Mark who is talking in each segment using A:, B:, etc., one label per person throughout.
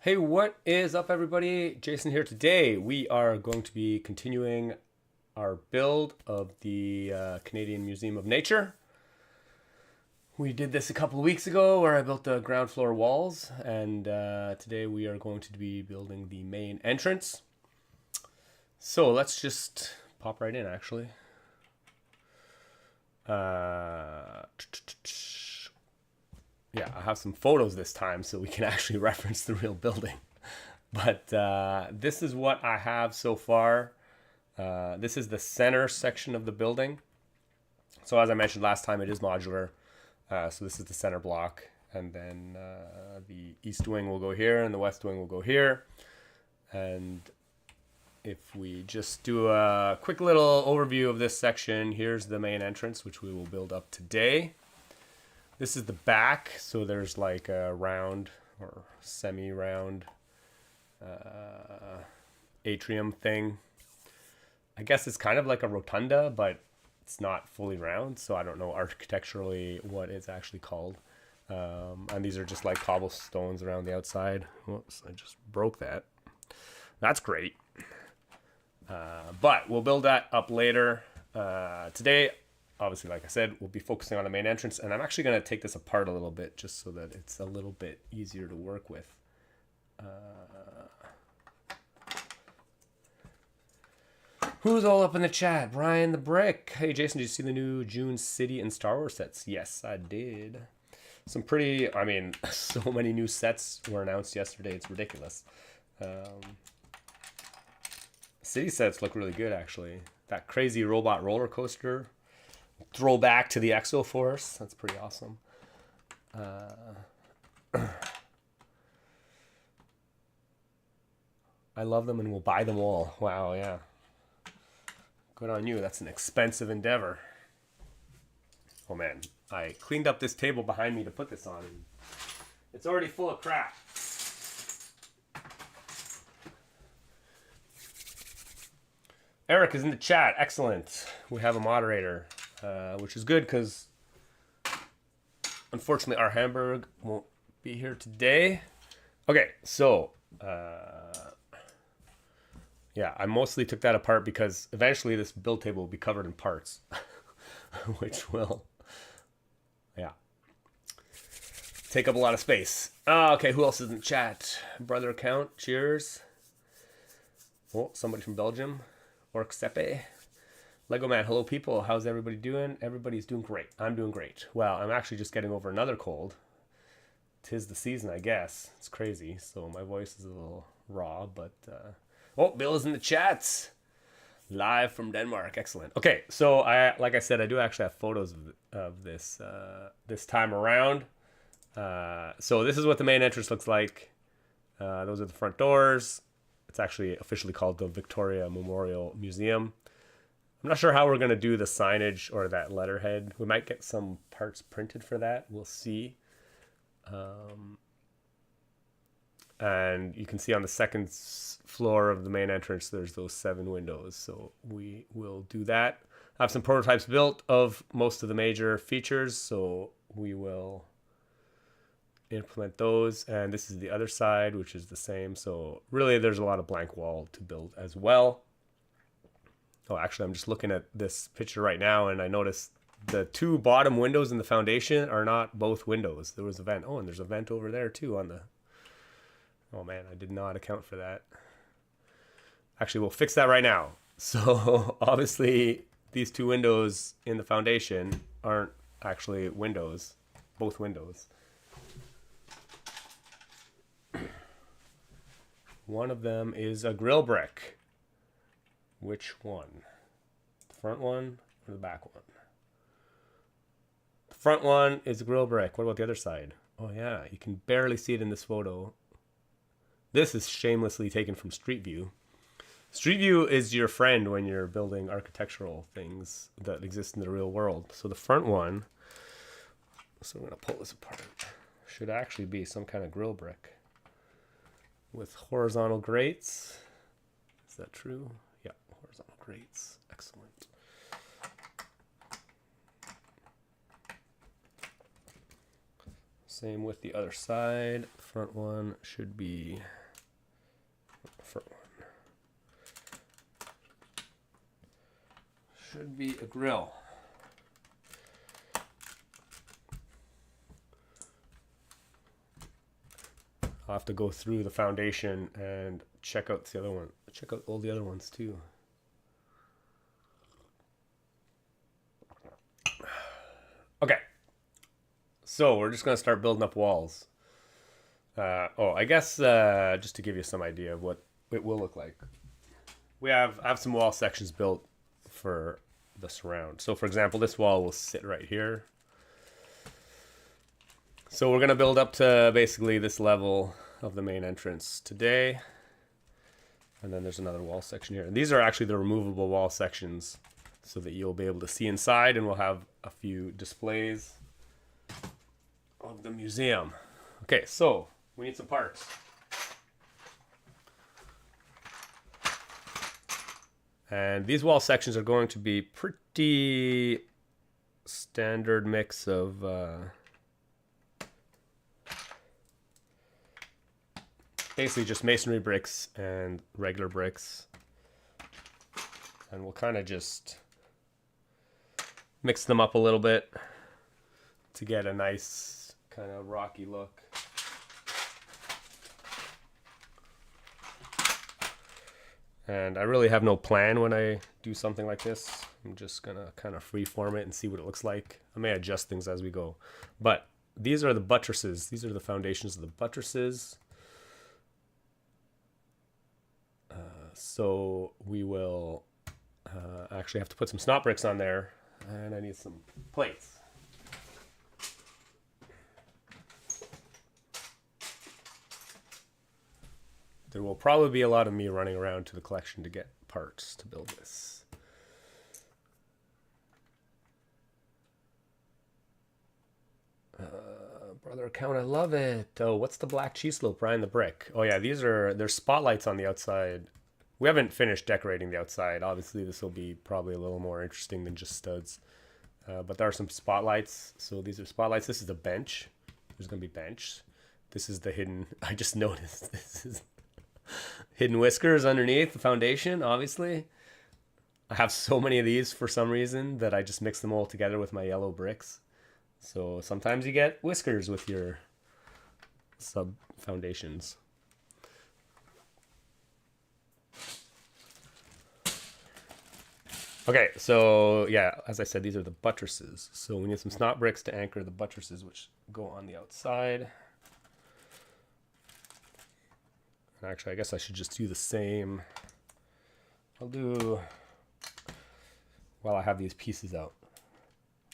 A: Hey, what is up, everybody? Jason here. Today, we are going to be continuing our build of the Canadian Museum of Nature. We did this a couple of weeks ago where I built the ground floor walls, and today we are going to be building the main entrance. So let's just pop right in, actually. Yeah, I have some photos this time so we can actually reference the real building. But this is what I have so far. This is the center section of the building. So as I mentioned last time, it is modular. So this is the center block. And then the east wing will go here and the west wing will go here. And if we just do a quick little overview of this section, here's the main entrance, which we will build up today. This is the back, so there's like a round or semi-round atrium thing. I guess it's kind of like a rotunda, but it's not fully round, so I don't know architecturally what it's actually called. And these are just like cobblestones around the outside. Whoops, I just broke that. That's great. But we'll build that up later. Today, obviously, like I said, we'll be focusing on the main entrance, and I'm actually going to take this apart a little bit just so that it's a little bit easier to work with. Who's all up in the chat? Brian the Brick. Hey, Jason, did you see the new June City and Star Wars sets? Yes, I did. Some pretty, so many new sets were announced yesterday. It's ridiculous. City sets look really good, actually. That crazy robot roller coaster. Throwback to the Exo Force. That's pretty awesome. I love them and will buy them all. Wow, yeah. Good on you. That's an expensive endeavor. Oh, man. I cleaned up this table behind me to put this on. And it's already full of crap. Eric is in the chat. Excellent. We have a moderator. Which is good because unfortunately our Hamburg won't be here today. Okay, so yeah, I mostly took that apart because eventually this build table will be covered in parts, which will, yeah, take up a lot of space. Okay, who else is in the chat? Brother Account, cheers. Oh, somebody from Belgium. Orksepe. Lego Man, hello people. How's everybody doing? Everybody's doing great. I'm doing great. Well, I'm actually just getting over another cold. 'Tis the season, I guess. It's crazy, so my voice is a little raw, but oh, Bill is in the chats. Live from Denmark. Excellent. Okay, so like I said, I do actually have photos of this this time around. So this is what the main entrance looks like. Those are the front doors. It's actually officially called the Victoria Memorial Museum. I'm not sure how we're going to do the signage or that letterhead. We might get some parts printed for that. We'll see. And you can see on the second floor of the main entrance, there's those 7 windows. So we will do that. I have some prototypes built of most of the major features. So we will implement those. And this is the other side, which is the same. So really, there's a lot of blank wall to build as well. Oh, actually, I'm just looking at this picture right now, and I noticed the 2 bottom windows in the foundation are not both windows. There was a vent. Oh, and there's a vent over there, too, on the... Oh, man, I did not account for that. Actually, we'll fix that right now. So, obviously, these 2 windows in the foundation aren't actually windows. Both windows. One of them is a grill brick. Which one? The front one or the back one? The front one is a grill brick. What about the other side? Oh yeah, you can barely see it in this photo. This is shamelessly taken from Street View. Street View is your friend when you're building architectural things that exist in the real world. So the front one, so I'm going to pull this apart, should actually be some kind of grill brick with horizontal grates. Is that true? Yeah, horizontal grates. Excellent. Same with the other side. Front one should be front one. Should be a grill. I'll have to go through the foundation and check out the other one. Check out all the other ones too. Okay. So we're just going to start building up walls. I guess just to give you some idea of what it will look like. I have some wall sections built for the surround. So for example, this wall will sit right here. So we're going to build up to basically this level of the main entrance today. And then there's another wall section here. And these are actually the removable wall sections so that you'll be able to see inside, and we'll have a few displays of the museum. Okay, so we need some parts. And these wall sections are going to be pretty standard mix of basically just masonry bricks and regular bricks. And we'll kind of just mix them up a little bit to get a nice kind of rocky look. And I really have no plan when I do something like this. I'm just going to kind of freeform it and see what it looks like. I may adjust things as we go. But these are the buttresses. These are the foundations of the buttresses. So we will actually have to put some snot bricks on there. And I need some plates. There will probably be a lot of me running around to the collection to get parts to build this. Brother account, I love it. Oh, what's the black cheese slope behind the brick? Oh yeah, there's spotlights on the outside. We haven't finished decorating the outside. Obviously, this will be probably a little more interesting than just studs. But there are some spotlights. So these are spotlights. This is a bench. There's going to be bench. This is the hidden. I just noticed this is hidden whiskers underneath the foundation, obviously. I have so many of these for some reason that I just mix them all together with my yellow bricks. So sometimes you get whiskers with your sub foundations. Okay, so yeah, as I said, these are the buttresses. So we need some snot bricks to anchor the buttresses, which go on the outside. And actually, I guess I should just do the same. I'll do, while I have these pieces out,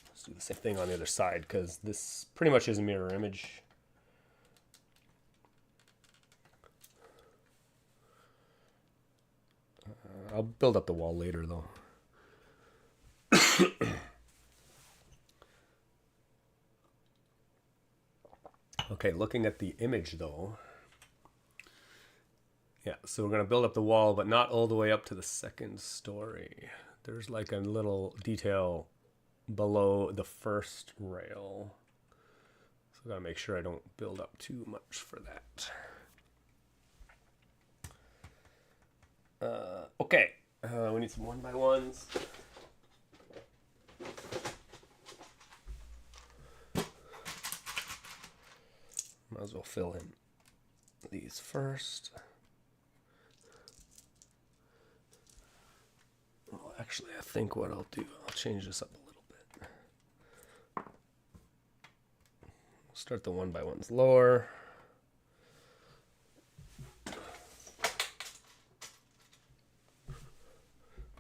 A: let's do the same thing on the other side, because this pretty much is a mirror image. I'll build up the wall later, though. Okay, looking at the image though. Yeah, so we're going to build up the wall, but not all the way up to the second story. There's like a little detail below the first rail. So I got to make sure I don't build up too much for that. Okay, we need some 1x1s. Might as well fill in these first. Well, actually, I think what I'll do, I'll change this up a little bit. Start the 1x1s lower.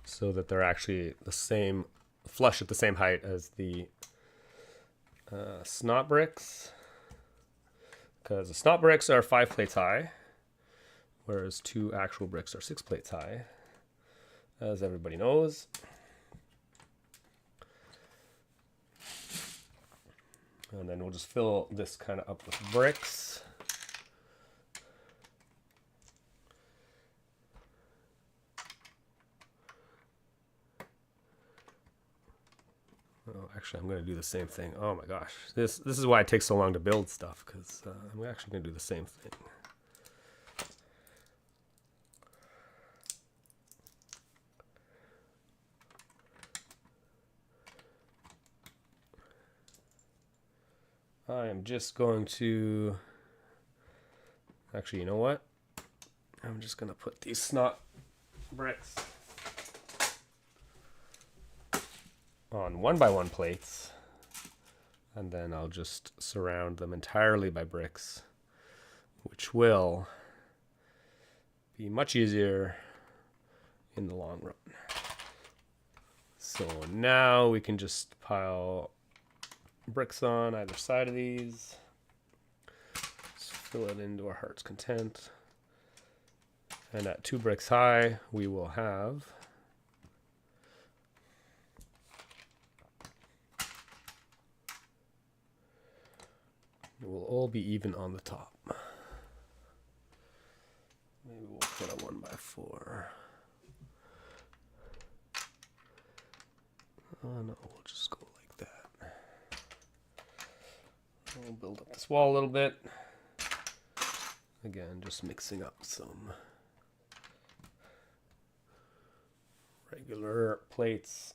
A: So that they're actually the same, flush at the same height as the snot bricks. Because the snot bricks are 5 plates high, whereas 2 actual bricks are 6 plates high, as everybody knows. And then we'll just fill this kind of up with bricks. Oh, Actually, I'm going to do the same thing. Oh my gosh. This is why it takes so long to build stuff, because I'm actually going to do the same thing. I am just going to... Actually, you know what? I'm just going to put these snot bricks on 1x1 plates, and then I'll just surround them entirely by bricks, which will be much easier in the long run. So now we can just pile bricks on either side of these, just fill it into our heart's content, and at 2 bricks high we will have it will all be even on the top. Maybe we'll put a 1x4. Oh no, we'll just go like that. We'll build up this wall a little bit. Again, just mixing up some regular plates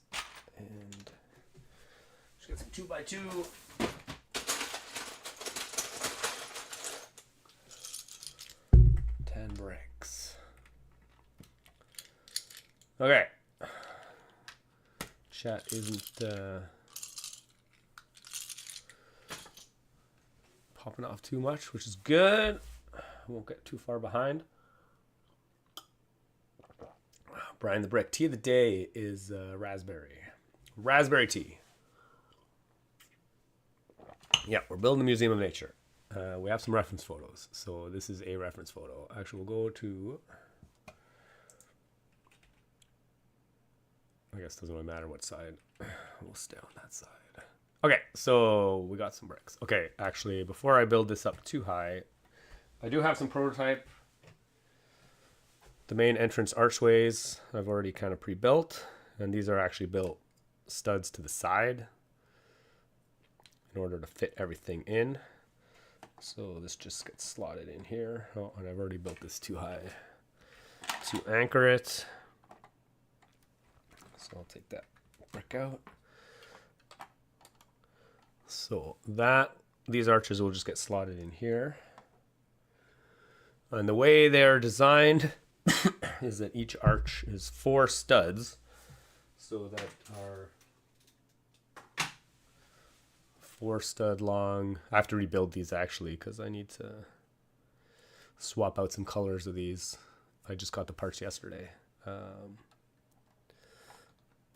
A: and just get some 2x2. Bricks. Okay. Chat isn't popping off too much, which is good. I won't get too far behind. Brian the Brick. Tea of the day is raspberry. Raspberry tea. Yeah, we're building the Museum of Nature. We have some reference photos, so this is a reference photo. Actually, we'll go to... I guess it doesn't really matter what side. We'll stay on that side. Okay, so we got some bricks. Okay, actually, before I build this up too high, I do have some prototype. The main entrance archways I've already kind of pre-built, and these are actually built studs to the side in order to fit everything in. So this just gets slotted in here. Oh, and I've already built this too high to anchor it. So I'll take that brick out. So these arches will just get slotted in here. And the way they are designed is that each arch is 4 studs. So that are 4 stud long. I have to rebuild these actually because I need to swap out some colors of these. I just got the parts yesterday.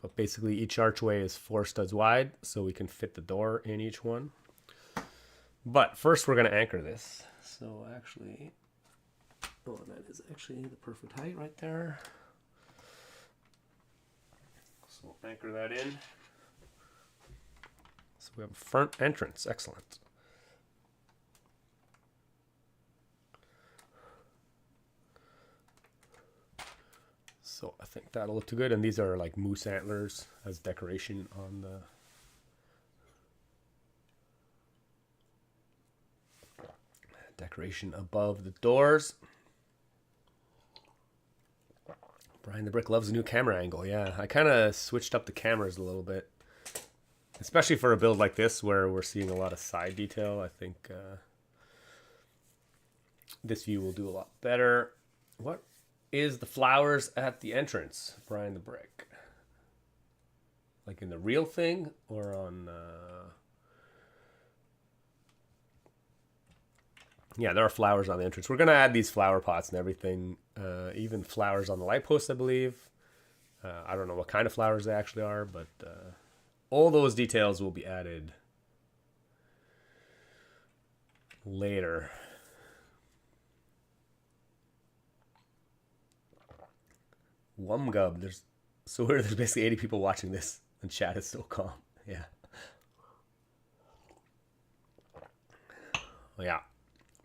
A: But basically each archway is 4 studs wide, so we can fit the door in each one. But first we're going to anchor this. So actually, oh, that is actually the perfect height right there. So we'll anchor that in. So we have a front entrance. Excellent. So I think that'll look too good. And these are like moose antlers as decoration on the... decoration above the doors. Brian the Brick loves a new camera angle. Yeah, I kind of switched up the cameras a little bit. Especially for a build like this where we're seeing a lot of side detail. I think this view will do a lot better. What is the flowers at the entrance, Brian the Brick? Like in the real thing or on... Yeah, there are flowers on the entrance. We're going to add these flower pots and everything. Even flowers on the light post, I believe. I don't know what kind of flowers they actually are, but all those details will be added later. Wumgub. There's basically 80 people watching this, and chat is so calm. Yeah. Well, yeah.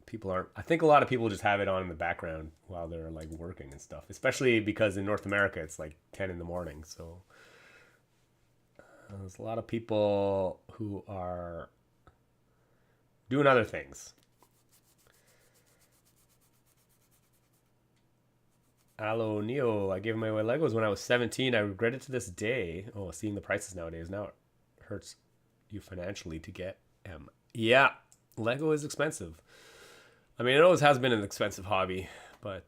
A: People aren't. I think a lot of people just have it on in the background while they're like working and stuff. Especially because in North America it's like 10 in the morning. So There's a lot of people who are doing other things. Aloe Neo, I gave away Legos when I was 17. I regret it to this day. Oh, seeing the prices nowadays. Now it hurts you financially to get them. Yeah, Lego is expensive. I mean, it always has been an expensive hobby, but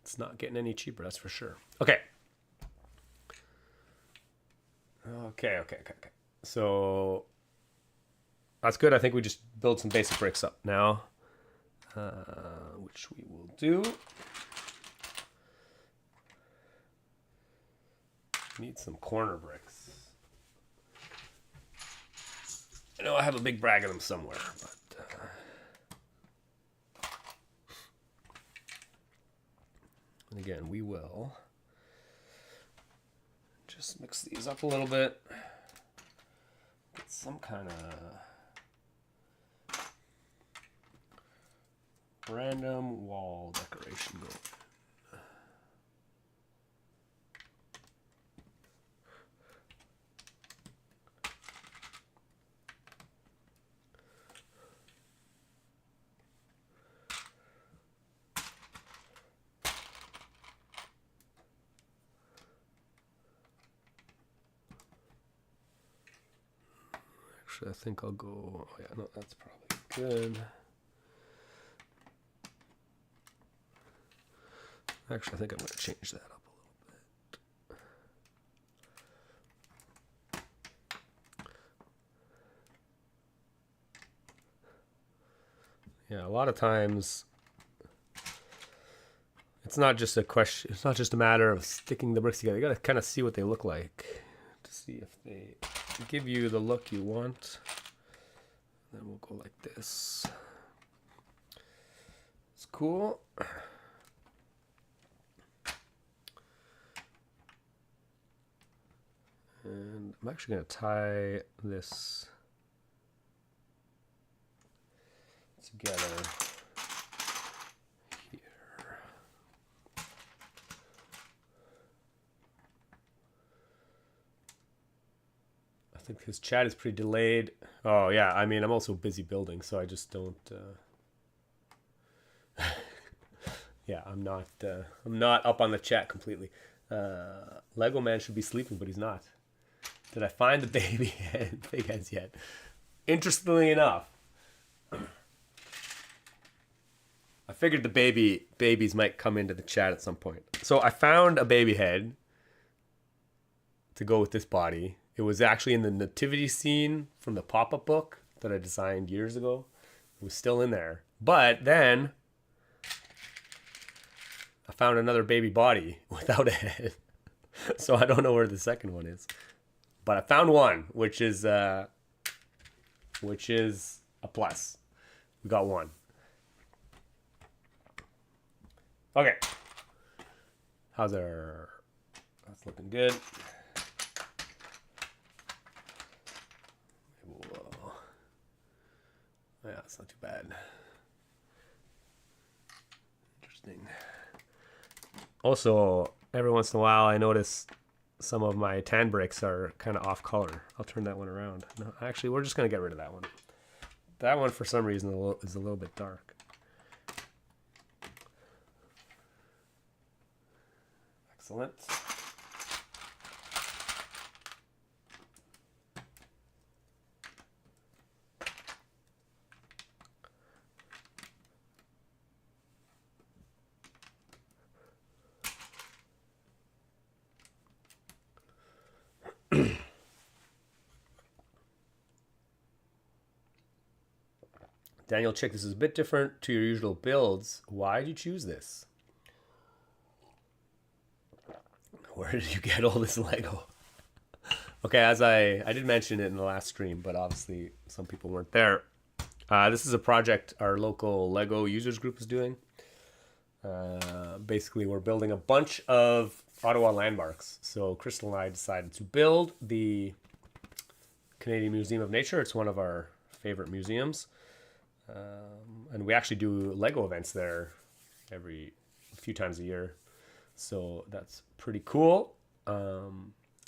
A: it's not getting any cheaper, that's for sure. Okay. Okay. So that's good. I think we just build some basic bricks up now, which we will do. Need some corner bricks. I know I have a big bag of them somewhere, but and again, we will just mix these up a little bit. Get some kind of random wall decoration going. Actually, I think I'll go, oh yeah, no, that's probably good. Actually, I think I'm going to change that up a little bit. Yeah, a lot of times it's not just a question, it's not just a matter of sticking the bricks together. You got to kind of see what they look like to see if they give you the look you want. Then we'll go like this. It's cool. And I'm actually going to tie this together here. I think his chat is pretty delayed. Oh yeah, I mean, I'm also busy building, so I just don't yeah, I'm not up on the chat completely. Lego Man should be sleeping, but he's not. Did I find the baby head, big heads yet? Interestingly enough, I figured the babies might come into the chat at some point. So I found a baby head to go with this body. It was actually in the nativity scene from the pop-up book that I designed years ago. It was still in there. But then I found another baby body without a head. So I don't know where the second one is. But I found one, which is a plus. We got one. Okay. How's our... That's looking good. Yeah, it's not too bad. Interesting. Also, every once in a while, I notice some of my tan bricks are kind of off color. I'll turn that one around. No, actually, we're just going to get rid of that one. That one, for some reason, is a little bit dark. Excellent. Daniel Chick, this is a bit different to your usual builds. Why did you choose this? Where did you get all this Lego? Okay, as I did mention it in the last stream, but obviously some people weren't there. This is a project our local Lego users group is doing. Basically, we're building a bunch of Ottawa landmarks. So Crystal and I decided to build the Canadian Museum of Nature. It's one of our favorite museums. And we actually do Lego events there a few times a year. So that's pretty cool.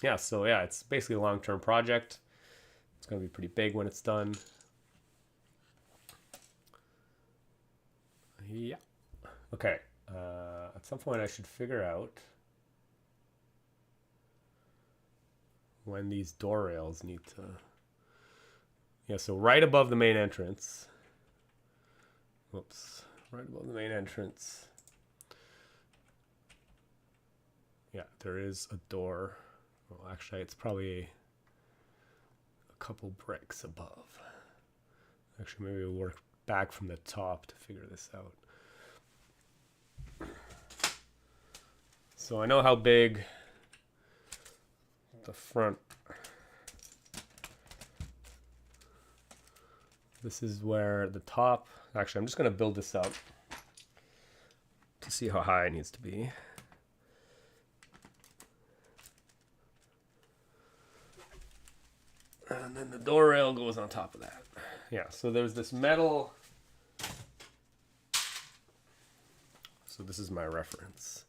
A: yeah, so yeah, it's basically a long-term project. It's going to be pretty big when it's done. Yeah. Okay. At some point I should figure out when these door rails need to... Yeah, so right above the main entrance. Whoops. Right above the main entrance. Yeah, there is a door. Well, actually, it's probably a couple bricks above. Actually, maybe we'll work back from the top to figure this out. So I know how big the front... This is where the top... Actually, I'm just going to build this up to see how high it needs to be. And then the door rail goes on top of that. Yeah, so there's this metal... So this is my reference.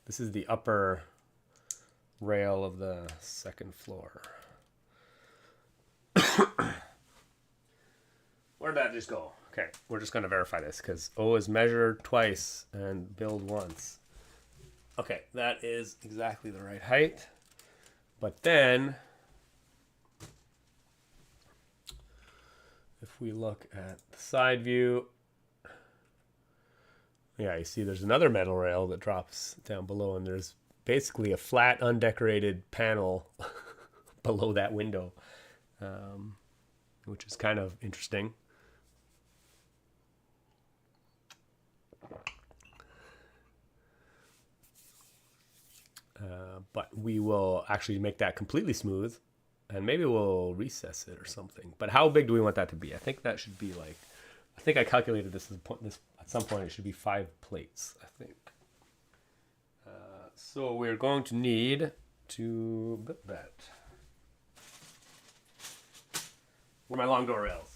A: This is the upper rail of the second floor. Where did that just go? Okay, we're just going to verify this because O is measure twice and build once. Okay, that is exactly the right height. But then, if we look at the side view, yeah, you see there's another metal rail that drops down below, and there's basically a flat, undecorated panel below that window, which is kind of interesting. But we will actually make that completely smooth, and maybe we'll recess it or something. But how big do we want that to be? I think that should be like, I think I calculated this at some point. It should be 5 plates, I think. So we're going to need to build that. Where are my long door rails?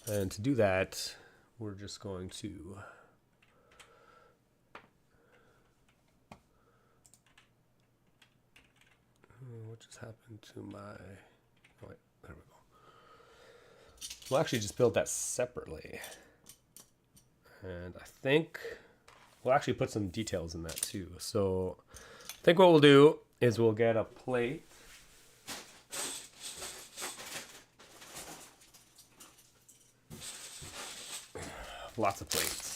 A: And to do that, we're just going to... What just happened to my... Oh, wait, there we go. We'll actually just build that separately. And I think we'll actually put some details in that too. So I think what we'll do is we'll get a plate. Lots of plates.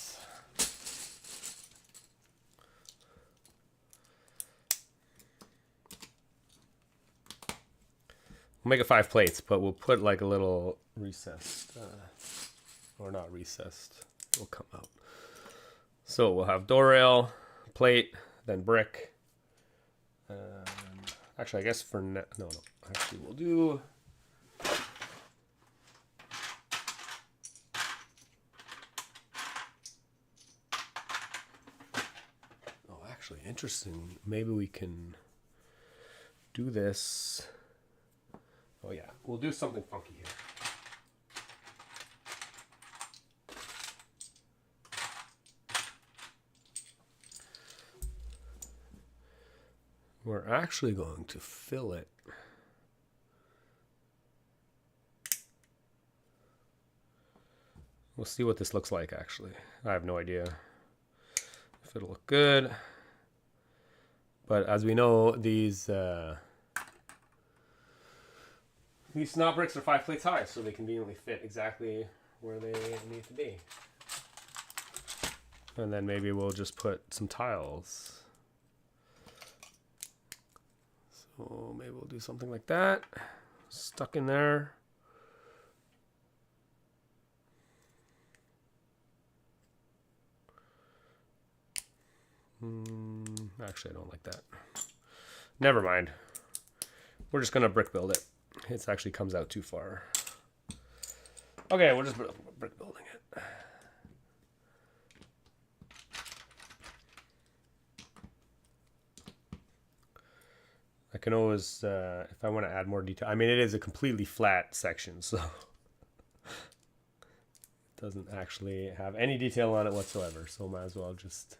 A: We'll make it 5 plates, but we'll put like a little recessed, or not recessed, it'll come out. So we'll have door rail, plate, then brick. Actually, I guess for no. Actually, we'll do... Oh, actually, interesting. Maybe we can do this... Oh yeah, we'll do something funky here. We're actually going to fill it. We'll see what this looks like, actually. I have no idea if it'll look good. But as we know, these snot bricks are 5 plates high, so they conveniently fit exactly where they need to be. And then maybe we'll just put some tiles. So maybe we'll do something like that. Stuck in there. Actually, I don't like that. Never mind. We're just going to brick build it. It actually comes out too far. Okay, we're just brick building it. I can always, if I want to add more detail. I mean, it is a completely flat section, so it doesn't actually have any detail on it whatsoever. So might as well just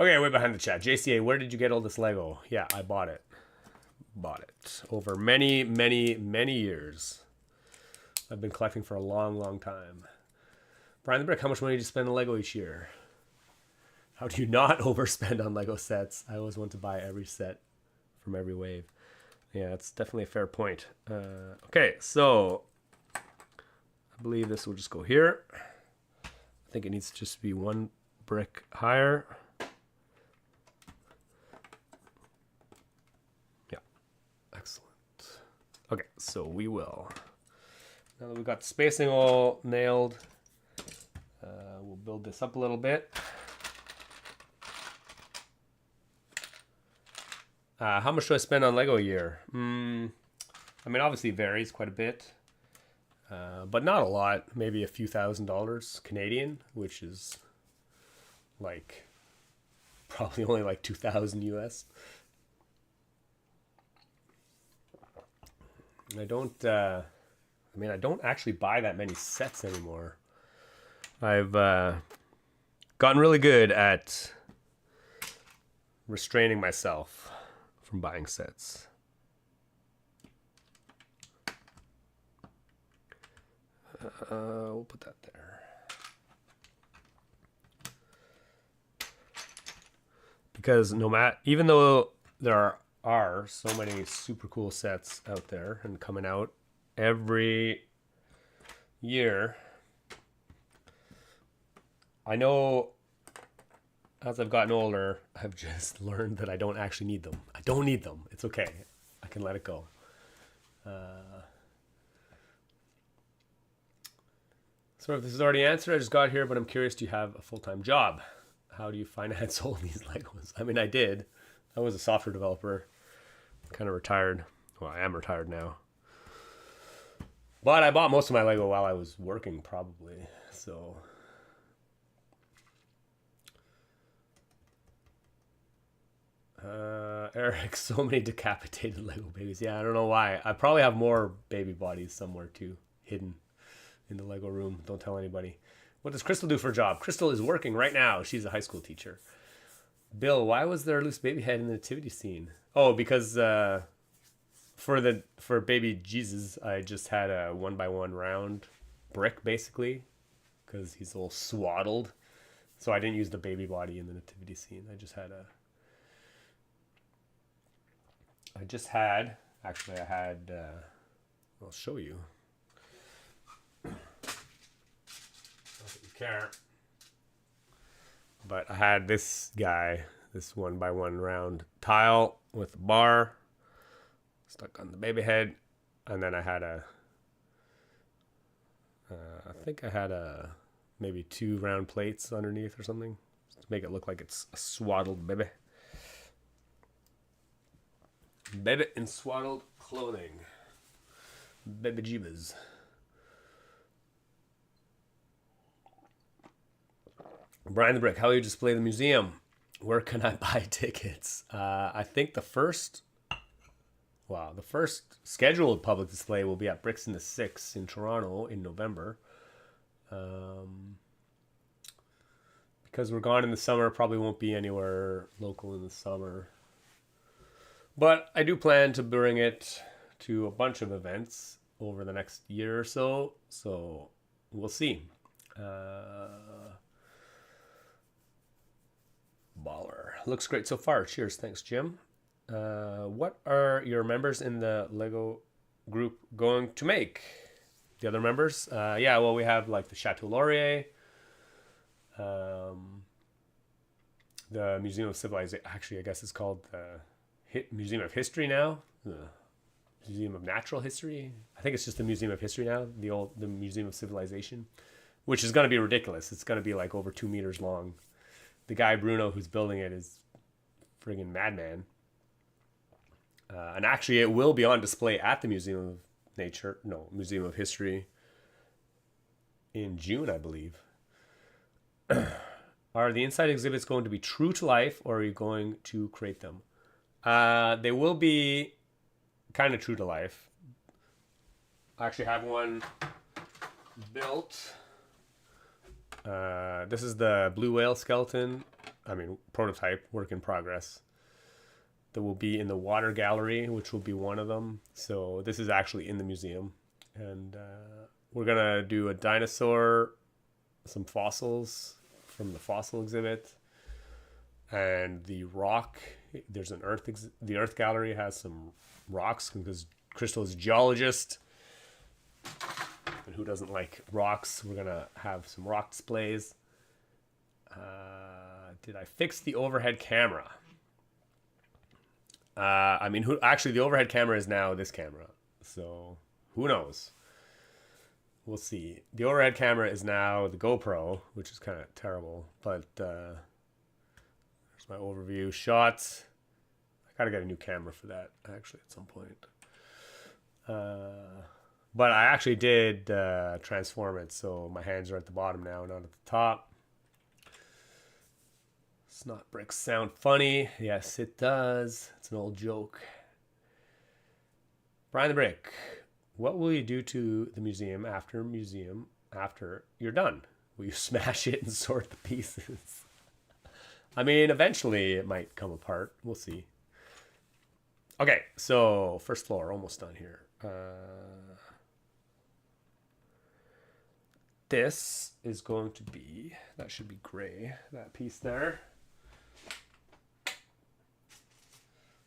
A: Okay, way behind the chat. JCA, where did you get all this Lego? Yeah, I bought it. Bought it over many, many, many years. I've been collecting for a long, long time. Brian the Brick, how much money do you spend on Lego each year? How do you not overspend on Lego sets? I always want to buy every set from every wave. Yeah, that's definitely a fair point. Okay, so I believe this will just go here. I think it needs to just be one brick higher. Yeah, excellent. Okay, so we will. Now that we've got the spacing all nailed, we'll build this up a little bit. How much do I spend on Lego a year? I mean, obviously it varies quite a bit, but not a lot. Maybe a few $1,000s Canadian, which is like probably only like 2,000 US. I don't actually buy that many sets anymore. I've gotten really good at restraining myself from buying sets. We'll put that there. Because even though there are so many super cool sets out there and coming out every year, I know as I've gotten older, I've just learned that I don't actually need them. I don't need them. It's okay. I can let it go. Sort of this is already answered. I just got here, but I'm curious, do you have a full-time job? How do you finance all these Legos? I mean, I did. I was a software developer. Kind of retired. Well, I am retired now. But I bought most of my Lego while I was working, probably. So... Eric, so many decapitated Lego babies. Yeah, I don't know why. I probably have more baby bodies somewhere too, hidden in the Lego room. Don't tell anybody. What does Crystal do for a job? Crystal is working right now. She's a high school teacher. Bill, why was there a loose baby head in the nativity scene? Oh, because for baby Jesus, I just had a 1x1 round brick basically, because he's all swaddled. So I didn't use the baby body in the nativity scene. I just had I'll show you. Not that you care. But I had this guy, this 1x1 round tile with a bar stuck on the baby head. And then I had maybe 2 round plates underneath or something to make it look like it's a swaddled baby. Baby in swaddled clothing. Baby Jeebas. Brian the Brick, how will you display the museum? Where can I buy tickets? I think the first scheduled public display will be at Bricks in the Six in Toronto in November. Because we're gone in the summer, probably won't be anywhere local in the summer. But I do plan to bring it to a bunch of events over the next year or so. So we'll see. Baller. Looks great so far. Cheers. Thanks, Jim. What are your members in the Lego group going to make? The other members? Yeah, well, we have like the Chateau Laurier, the Museum of Civilization. Actually, I guess it's called the Museum of History now. The Museum of Natural History. I think it's just the Museum of History now. The Museum of Civilization, which is going to be ridiculous. It's going to be like over 2 meters long. The guy Bruno who's building it is friggin' madman. And actually, it will be on display at the Museum of History in June, I believe. Are the inside exhibits going to be true to life, or are you going to create them? They will be kind of true to life. I actually have one built. This is the blue whale skeleton prototype, work in progress, that will be in the water gallery, which will be one of them. So this is actually in the museum. And we're going to do a dinosaur, some fossils from the fossil exhibit, and the rock. There's an the Earth Gallery has some rocks because Crystal is a geologist. And who doesn't like rocks? We're going to have some rock displays. Did I fix the overhead camera? Actually, the overhead camera is now this camera. So, who knows? We'll see. The overhead camera is now the GoPro, which is kind of terrible. But, there's my overview shots. I gotta get a new camera for that, actually, at some point. But I actually did transform it, so my hands are at the bottom now, not at the top. Snot bricks sound funny. Yes, it does. It's an old joke. Brian the Brick, what will you do to the museum after you're done? Will you smash it and sort the pieces? I mean, eventually it might come apart. We'll see. Okay, so first floor, almost done here. This is going to be, that should be gray, that piece there.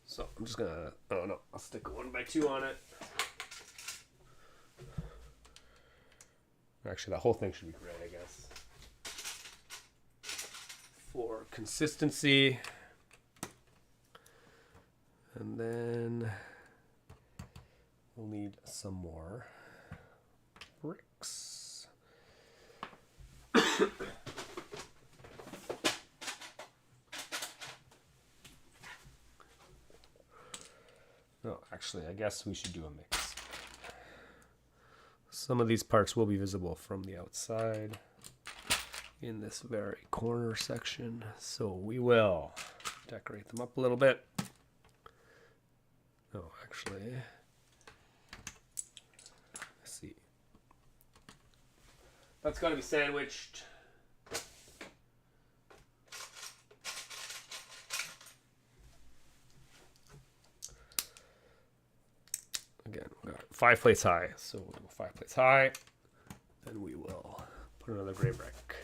A: So I'm just gonna, oh no, I'll stick a 1x2 on it. Actually, that whole thing should be gray, I guess. For consistency. And then we'll need some more bricks. No, actually, I guess we should do a mix. Some of these parts will be visible from the outside in this very corner section, so we will decorate them up a little bit. Oh, actually, let's see. That's got to be sandwiched. Again, we got 5 plates high, so we'll go 5 plates high. Then we will put another gray brick.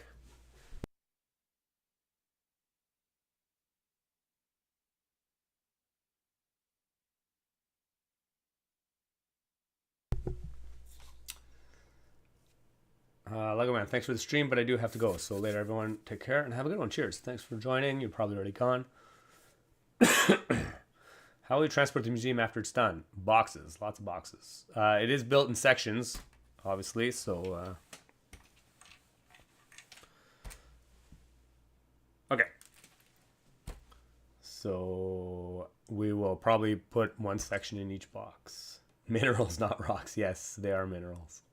A: Lego Man, thanks for the stream, but I do have to go. So later, everyone, take care and have a good one. Cheers. Thanks for joining. You're probably already gone. How will you transport the museum after it's done? Boxes, lots of boxes. It is built in sections, obviously, so... Okay. So we will probably put one section in each box. Minerals, not rocks. Yes, they are minerals.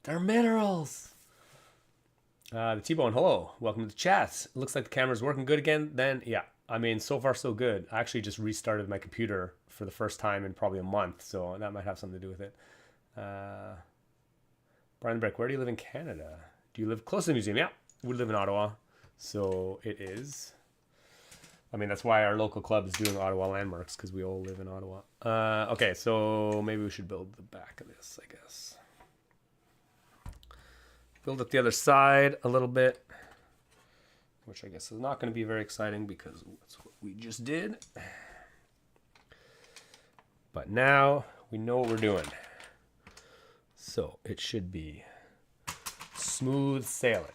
A: They're minerals! The T-Bone, hello. Welcome to the chat. It looks like the camera's working good again. Then, yeah. I mean, so far so good. I actually just restarted my computer for the first time in probably a month, so that might have something to do with it. Brian Brick, where do you live in Canada? Do you live close to the museum? Yeah, we live in Ottawa, so it is. I mean, that's why our local club is doing Ottawa landmarks, because we all live in Ottawa. Okay, so maybe we should build the back of this, I guess. Build up the other side a little bit, which I guess is not going to be very exciting because that's what we just did. But now we know what we're doing. So it should be smooth sailing.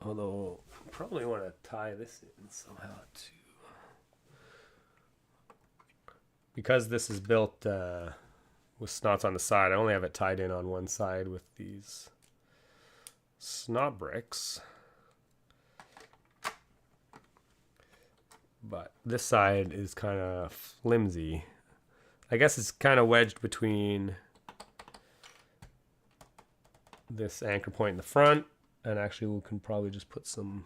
A: Although, I probably want to tie this in somehow too. Because this is built with snots on the side, I only have it tied in on one side with these snot bricks. But this side is kind of flimsy. I guess it's kind of wedged between this anchor point in the front, and actually we can probably just put some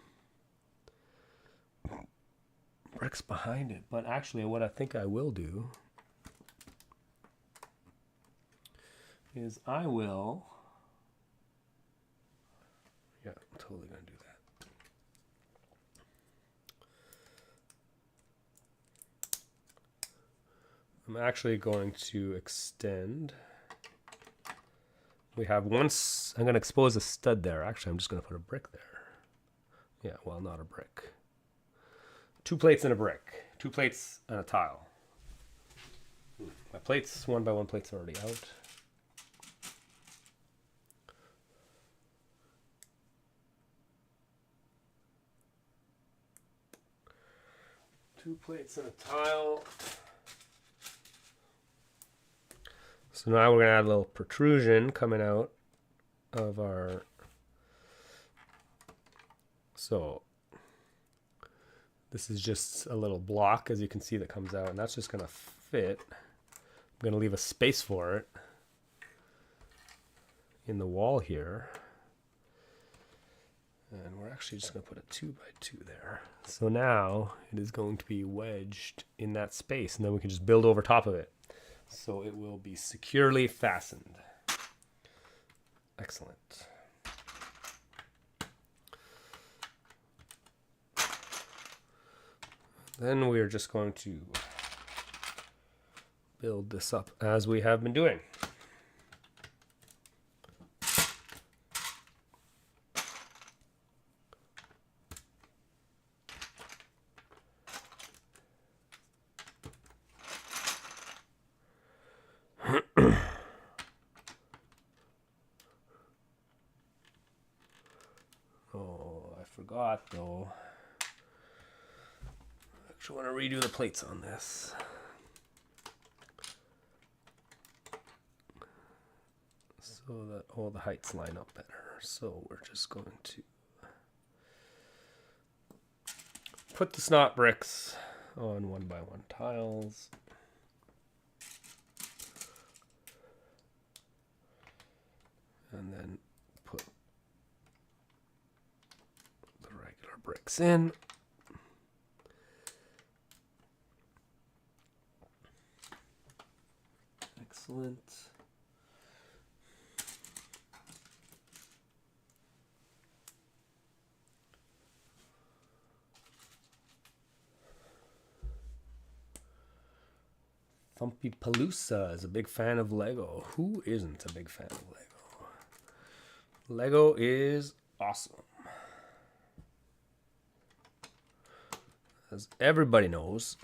A: bricks behind it. But actually what I think I will do is I will, yeah, I'm totally going to do that. I'm actually going to extend. We have I'm going to expose a stud there. Actually, I'm just going to put a brick there. Yeah, well, not a brick. 2 plates and a brick. 2 plates and a tile. My plates, 1x1 plates are already out. Two plates and a tile. So now we're going to add a little protrusion coming out of our... So this is just a little block, as you can see, that comes out, and that's just going to fit. I'm going to leave a space for it in the wall here. And we're actually just going to put a 2x2 there. So now it is going to be wedged in that space, and then we can just build over top of it. So it will be securely fastened. Excellent. Then we are just going to build this up as we have been doing. Oh, I forgot though. I actually want to redo the plates on this. So that all the heights line up better. So we're just going to put the snot bricks on 1x1 tiles. And then put the regular bricks in. Excellent. Thumpy Palooza is a big fan of Lego. Who isn't a big fan of Lego? Lego is awesome. As everybody knows.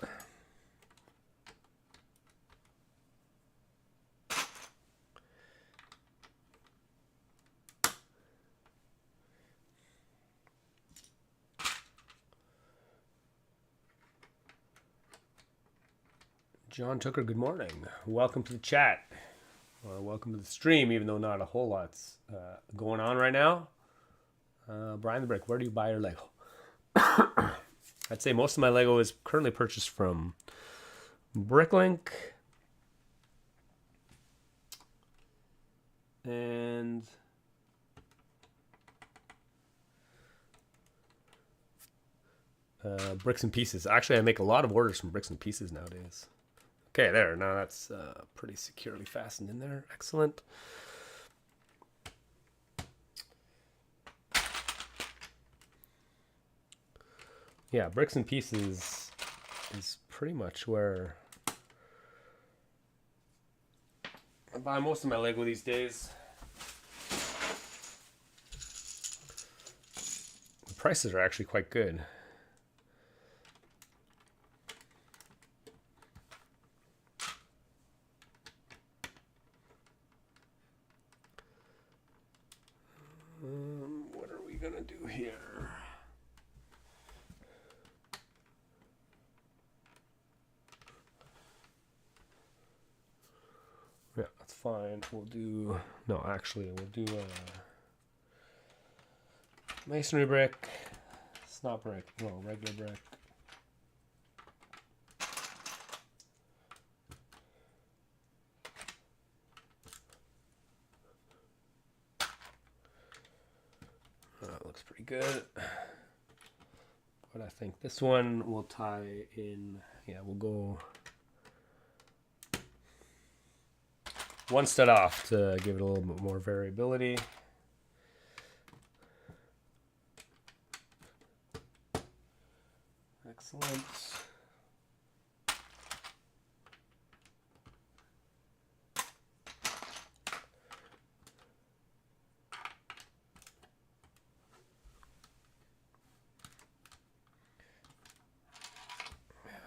A: John Tucker, good morning. Welcome to the chat. Welcome to the stream, even though not a whole lot's going on right now. Brian the Brick, where do you buy your Lego? I'd say most of my Lego is currently purchased from Bricklink. And Bricks and Pieces. Actually, I make a lot of orders from Bricks and Pieces nowadays. Okay, there. Now that's pretty securely fastened in there. Excellent. Yeah, Bricks and Pieces is pretty much where I buy most of my Lego these days. The prices are actually quite good. What are we gonna do here? Yeah, that's fine. We'll do, no, actually, we'll do a masonry brick, snot brick, no, regular brick. That looks pretty good. But I think this one will tie in, yeah, we'll go one stud off to give it a little bit more variability. Excellent.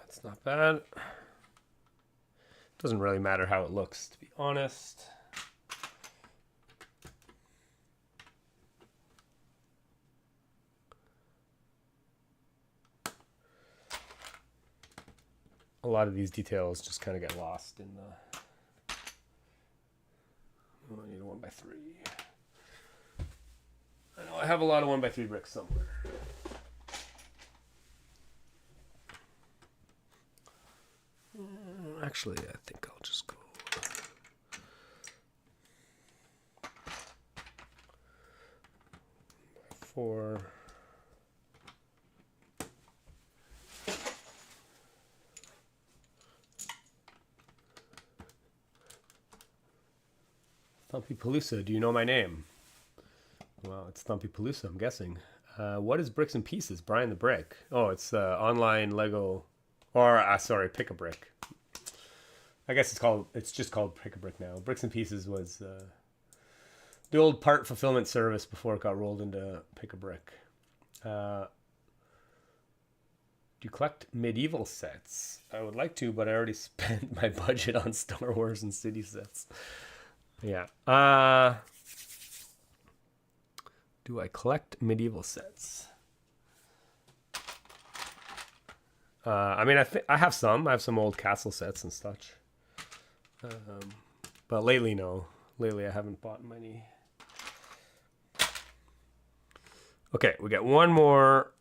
A: It's not bad. Doesn't really matter how it looks, to be honest. A lot of these details just kind of get lost in the... Oh, I need a 1x3. I know I have a lot of 1x3 bricks somewhere. Actually, I think I'll just go... for... Thumpy Palooza, do you know my name? Well, it's Thumpy Palooza, I'm guessing. What is Bricks and Pieces? Brian the Brick. Oh, it's online Lego, or sorry, Pick-a-Brick. I guess it's just called Pick-a-Brick now. Bricks and Pieces was the old part fulfillment service before it got rolled into Pick-a-Brick. Do you collect medieval sets? I would like to, but I already spent my budget on Star Wars and City sets. Yeah. Do I collect medieval sets? I mean, I have some. I have some old castle sets and such. But lately, no. Lately, I haven't bought many. Okay, we got one more.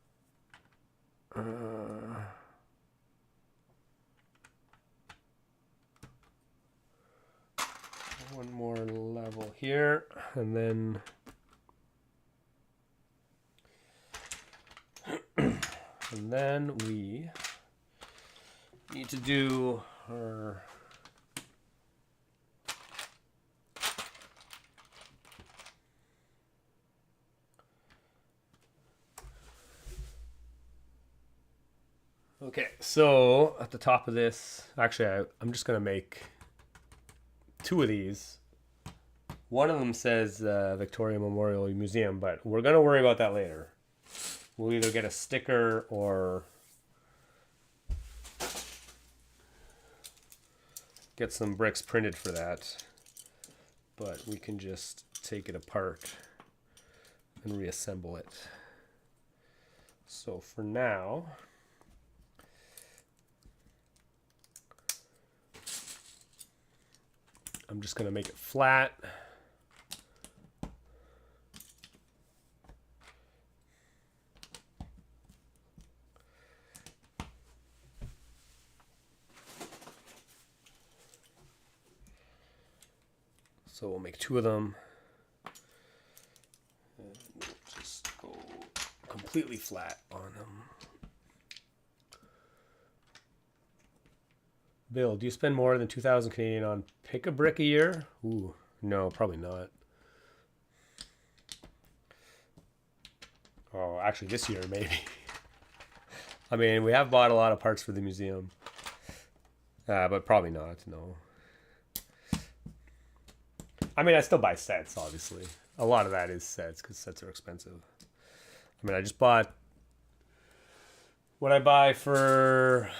A: One more level here, and then we need to do our okay, so at the top of this, actually I'm just gonna make two of these. One of them says Victoria Memorial Museum, but we're going to worry about that later. We'll either get a sticker or get some bricks printed for that. But we can just take it apart and reassemble it. So for now, I'm just going to make it flat. So we'll make two of them. And we'll just go completely flat on them. Bill, do you spend more than 2,000 Canadian on Pick-a-Brick a year? Ooh, no, probably not. Oh, actually this year, maybe. I mean, we have bought a lot of parts for the museum. But probably not, no. I mean, I still buy sets, obviously. A lot of that is sets, because sets are expensive. I mean, I just bought... What I buy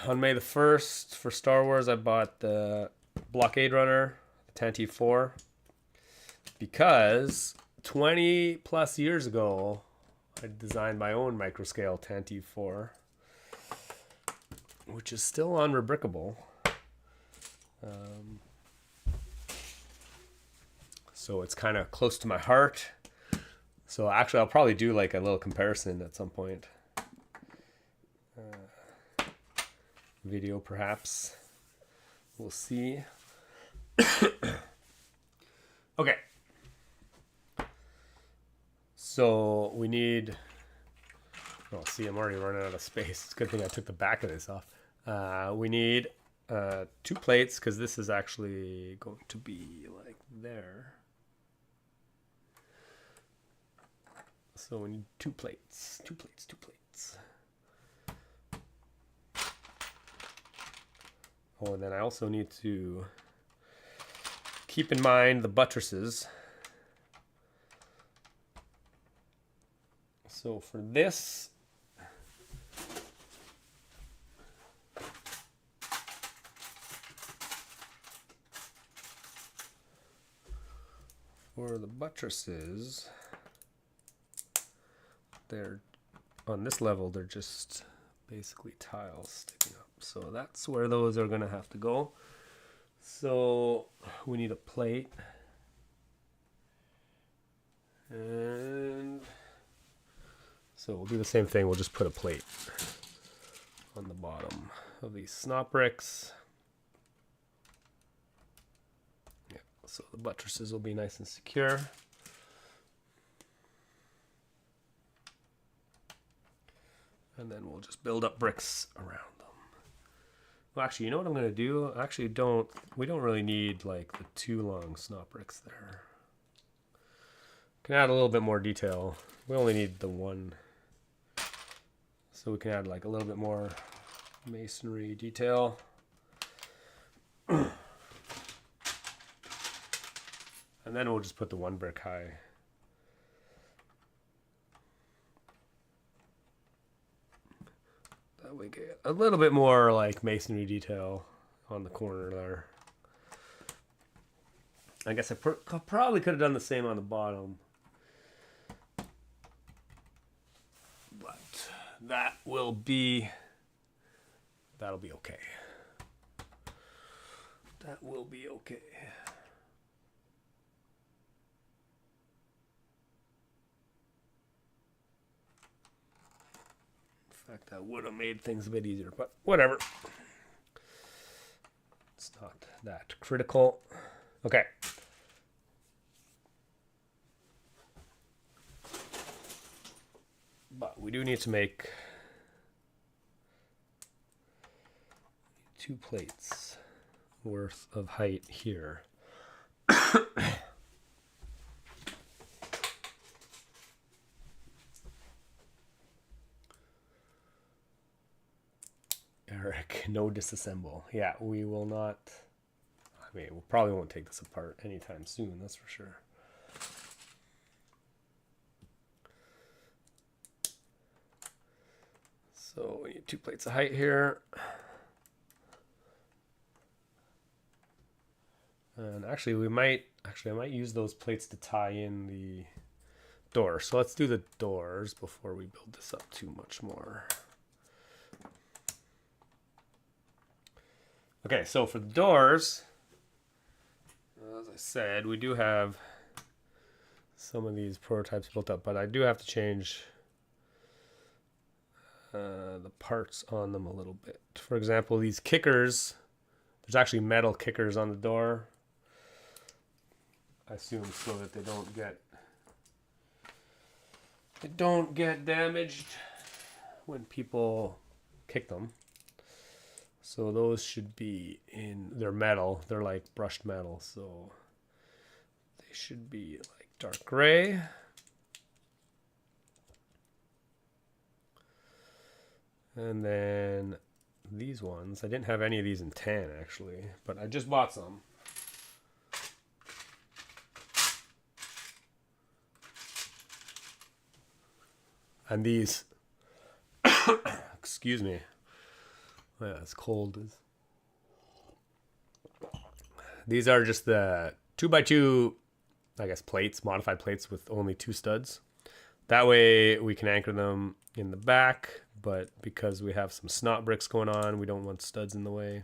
A: on May the 1st for Star Wars, I bought the Blockade Runner, the Tantive 4, because 20 plus years ago, I designed my own microscale Tantive 4, which is still unrebrickable. So it's kind of close to my heart. So actually, I'll probably do like a little comparison at some point. Video perhaps. We'll see. Okay. So we need... Oh, see, I'm already running out of space. It's a good thing I took the back of this off. We need 2 plates, because this is actually going to be like there. So we need 2 plates, 2 plates, 2 plates. Oh, and then I also need to keep in mind the buttresses. So for this, for the buttresses, they're on this level, they're just basically tiles sticking up. So that's where those are going to have to go. So we need a plate. And so we'll do the same thing. We'll just put a plate on the bottom of these snot bricks. Yeah, so the buttresses will be nice and secure. And then we'll just build up bricks around them. Well, actually, you know what I'm going to do? Actually, we don't really need like the 2 long snot bricks there. Can add a little bit more detail. We only need the 1. So we can add like a little bit more masonry detail. And then we'll just put the 1 brick high. That way get a little bit more like masonry detail on the corner there. I guess I probably could have done the same on the bottom. But that'll be okay. That will be okay. In fact, that would have made things a bit easier, but whatever. It's not that critical. Okay. But we do need to make 2 plates worth of height here. Eric, no disassemble. Yeah, we will not. I mean, we probably won't take this apart anytime soon, that's for sure. So we need 2 plates of height here. And actually, I might use those plates to tie in the door. So let's do the doors before we build this up too much more. Okay, so for the doors, as I said, we do have some of these prototypes built up, but I do have to change the parts on them a little bit. For example, these kickers, there's actually metal kickers on the door. I assume so that they don't get damaged when people kick them. So those should be they're metal. They're like brushed metal, so they should be like dark gray. And then these ones, I didn't have any of these in tan actually, but I just bought some. And these, excuse me. Yeah, it's cold. These are just the 2x2, I guess, plates, modified plates with only 2 studs. That way we can anchor them in the back, but because we have some snot bricks going on, we don't want studs in the way.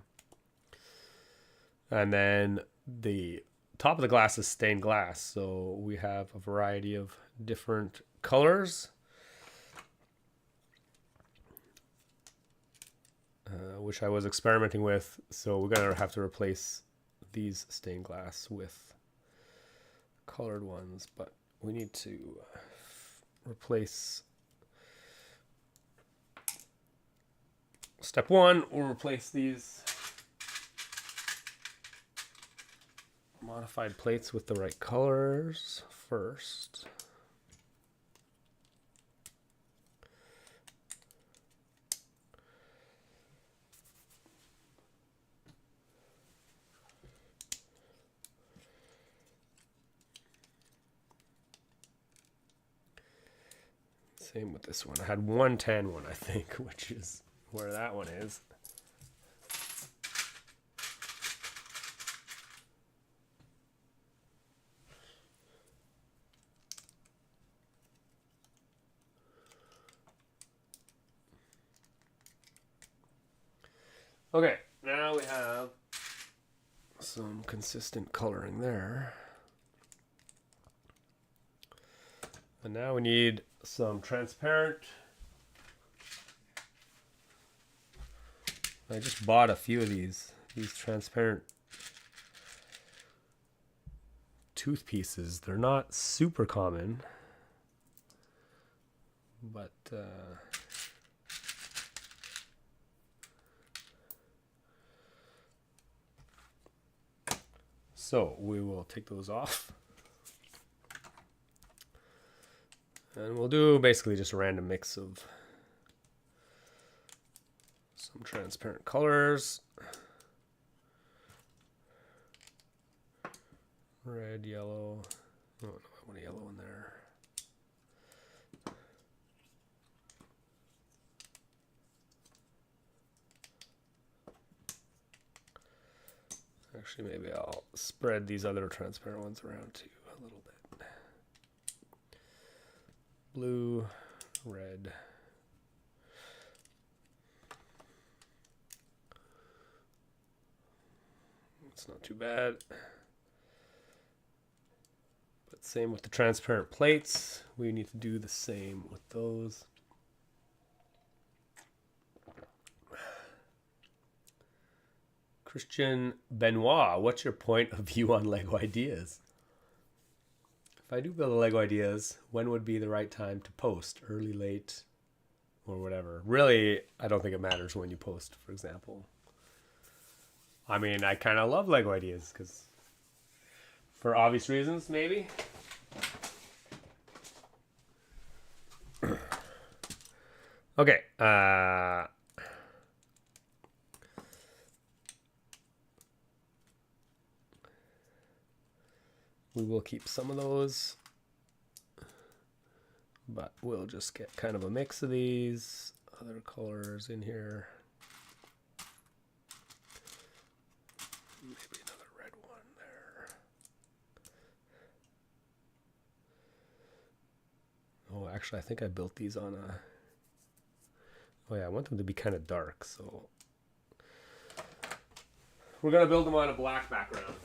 A: And then the top of the glass is stained glass, so we have a variety of different colors. Which I was experimenting with, so we're gonna have to replace these stained glass with colored ones, but we need to replace. Step 1, we'll replace these modified plates with the right colors first. Same with this one. I had one tan one, I think, which is where that one is. Okay, now we have some consistent coloring there. And now we need some transparent. I just bought a few of these transparent tooth pieces. They're not super common, but so we will take those off. And we'll do basically just a random mix of some transparent colors. Red, yellow. Oh, no, I want a yellow in there. Actually, maybe I'll spread these other transparent ones around too a little bit. Blue, red. It's not too bad. But same with the transparent plates. We need to do the same with those. Christian Benoit, what's your point of view on Lego ideas? If I do build a Lego ideas, when would be the right time to post? Early, late, or whatever. Really, I don't think it matters when you post, for example. I mean, I kind of love Lego ideas because, for obvious reasons, maybe. Okay. We will keep some of those, but we'll just get kind of a mix of these other colors in here. Maybe another red one there. Oh, actually, I think I built these on a... Oh yeah, I want them to be kind of dark, so... We're going to build them on a black background.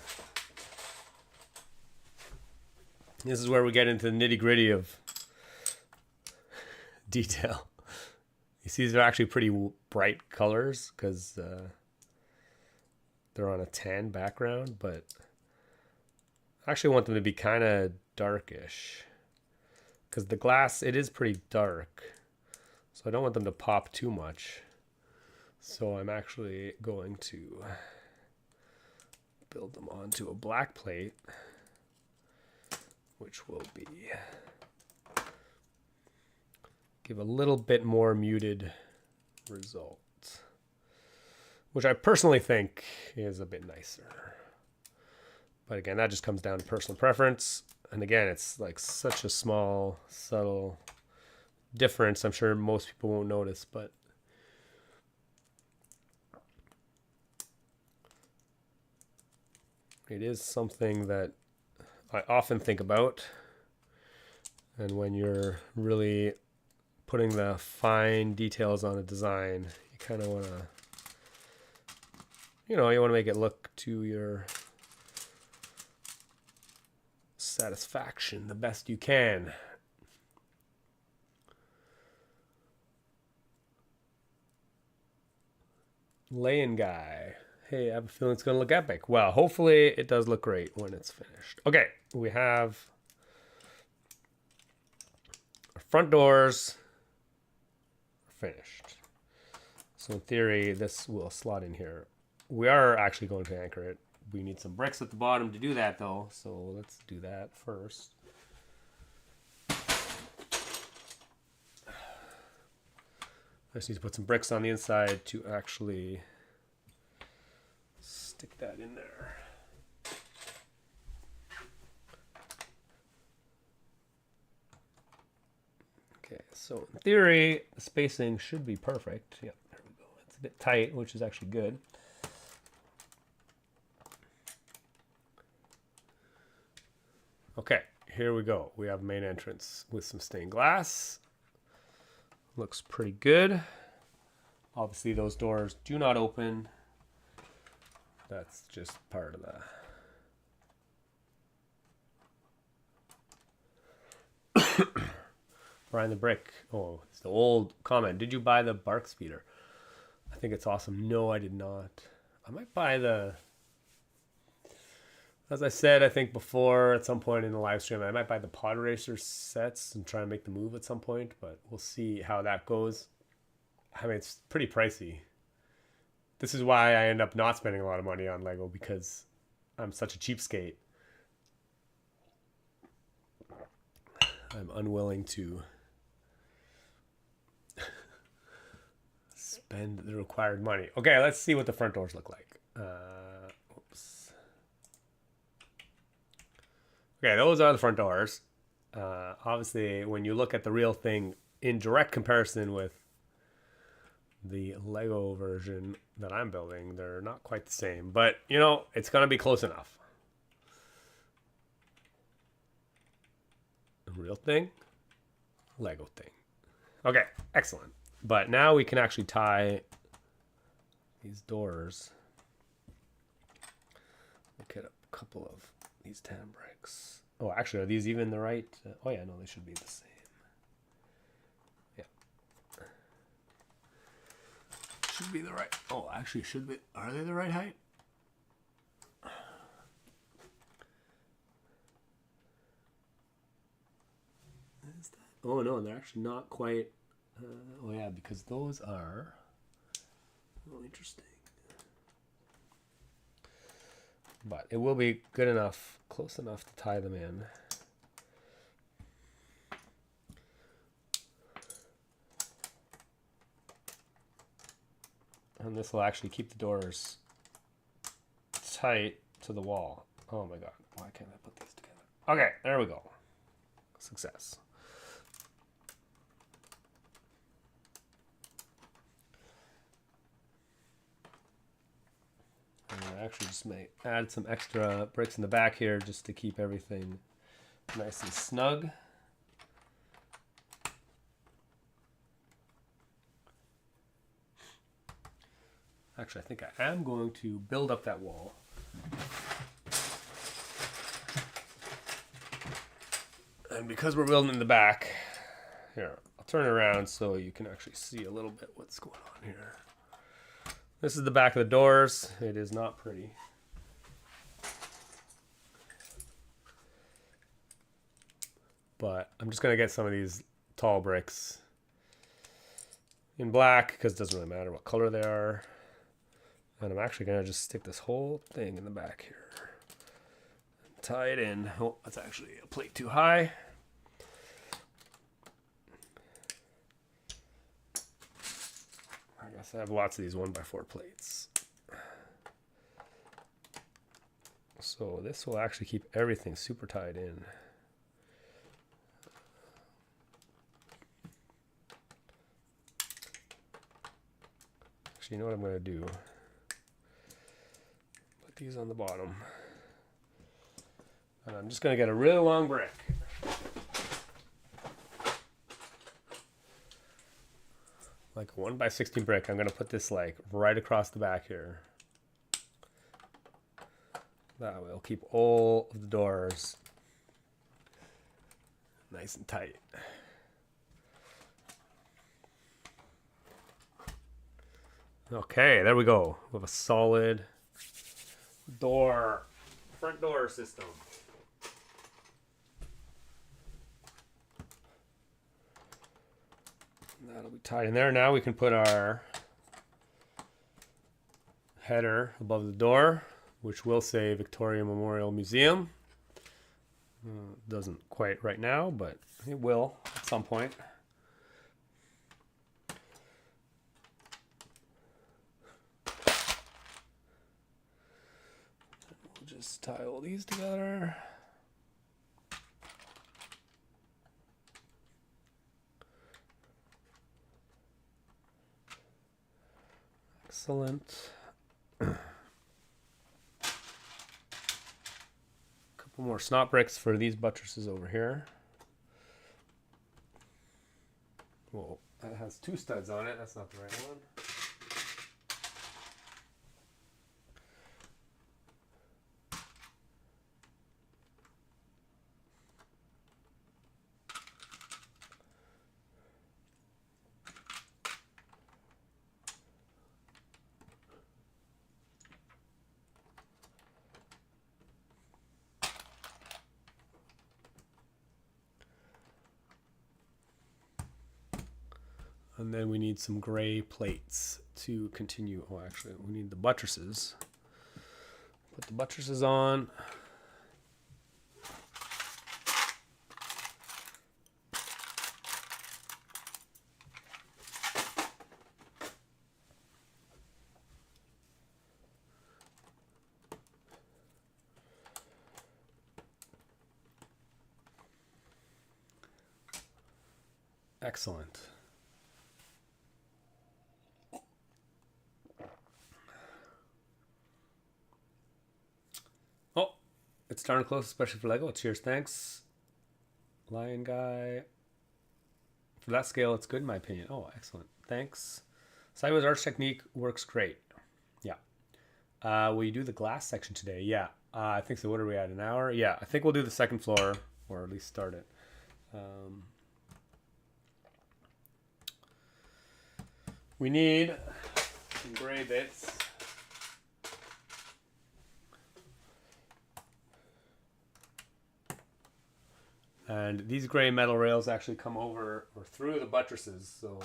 A: This is where we get into the nitty-gritty of detail. You see, these are actually pretty bright colors because they're on a tan background, but I actually want them to be kind of darkish because the glass, it is pretty dark. So I don't want them to pop too much. So I'm actually going to build them onto a black plate, which will be give a little bit more muted result, which I personally think is a bit nicer. But again, that just comes down to personal preference. And again, it's like such a small, subtle difference. I'm sure most people won't notice, but it is something that I often think about. And when you're really putting the fine details on a design, you kind of want to, you want to make it look to your satisfaction the best you can. Laying guy. Hey, I have a feeling it's going to look epic. Well, hopefully it does look great when it's finished. Okay, we have our front doors finished. So in theory, this will slot in here. We are actually going to anchor it We need some bricks at the bottom to do that though, so let's do that first. I just need to put some bricks on the inside to actually stick that in there. Okay, so in theory, the spacing should be perfect. Yep, there we go. It's a bit tight, which is actually good. Okay, here we go. We have main entrance with some stained glass. Looks pretty good. Obviously, those doors do not open. That's just part of the... Brian the Brick. Oh, it's the old comment. Did you buy the bark speeder? I think it's awesome. No, I did not. I might buy the... As I said, I think before, at some point in the live stream, I might buy the Pod Racer sets and try and make the move at some point, but we'll see how that goes. I mean, it's pretty pricey. This is why I end up not spending a lot of money on Lego, because I'm such a cheapskate. I'm unwilling to spend the required money. Okay, let's see what the front doors look like. Oops. Okay, those are the front doors. Obviously, when you look at the real thing in direct comparison with the Lego version that I'm building, they're not quite the same. But, you know, it's going to be close enough. The real thing, Lego thing. Okay, excellent. But now we can actually tie these doors. Look at a couple of these tan bricks. Oh, actually, are these even the right? Oh, yeah, no, they should be the same. Yeah. Should be the right. Oh, actually, should be. Are they the right height? Is that? Oh, no, they're actually not quite. Oh, yeah, because those are. Oh, interesting. But it will be good enough, close enough to tie them in. And this will actually keep the doors tight to the wall. Oh my god, why can't I put these together? Okay, there we go. Success. I actually just may add some extra bricks in the back here just to keep everything nice and snug. Actually, I think I am going to build up that wall. And because we're building in the back, here, I'll turn it around so you can actually see a little bit what's going on here. This is the back of the doors. It is not pretty. But I'm just going to get some of these tall bricks in black because it doesn't really matter what color they are. And I'm actually going to just stick this whole thing in the back here. Tie it in. Oh, that's actually a plate too high. I guess I have lots of these 1x4 plates. So this will actually keep everything super tied in. Actually, you know what I'm going to do? Put these on the bottom. And I'm just going to get a really long brick. Like a 1x16 brick. I'm going to put this like right across the back here. That way it'll keep all of the doors nice and tight. Okay, there we go. We have a solid door, front door system. That'll be tied in there. Now we can put our header above the door which will say Victoria Memorial Museum. Doesn't quite right now, but it will at some point. We'll just tie all these together. Excellent. Couple more snot bricks for these buttresses over here. Whoa, that has 2 studs on it. That's not the right one. And then we need some gray plates to continue. Oh, actually, we need the buttresses. Put the buttresses on. Excellent. It's darn close, especially for Lego. Cheers, thanks. Lion guy. For that scale, it's good in my opinion. Oh, excellent. Thanks. Sideways arch technique works great. Yeah. Will you do the glass section today? Yeah. I think so. What are we at? An hour? Yeah. I think we'll do the second floor, or at least start it. We need some gray bits. And these gray metal rails actually come over or through the buttresses, so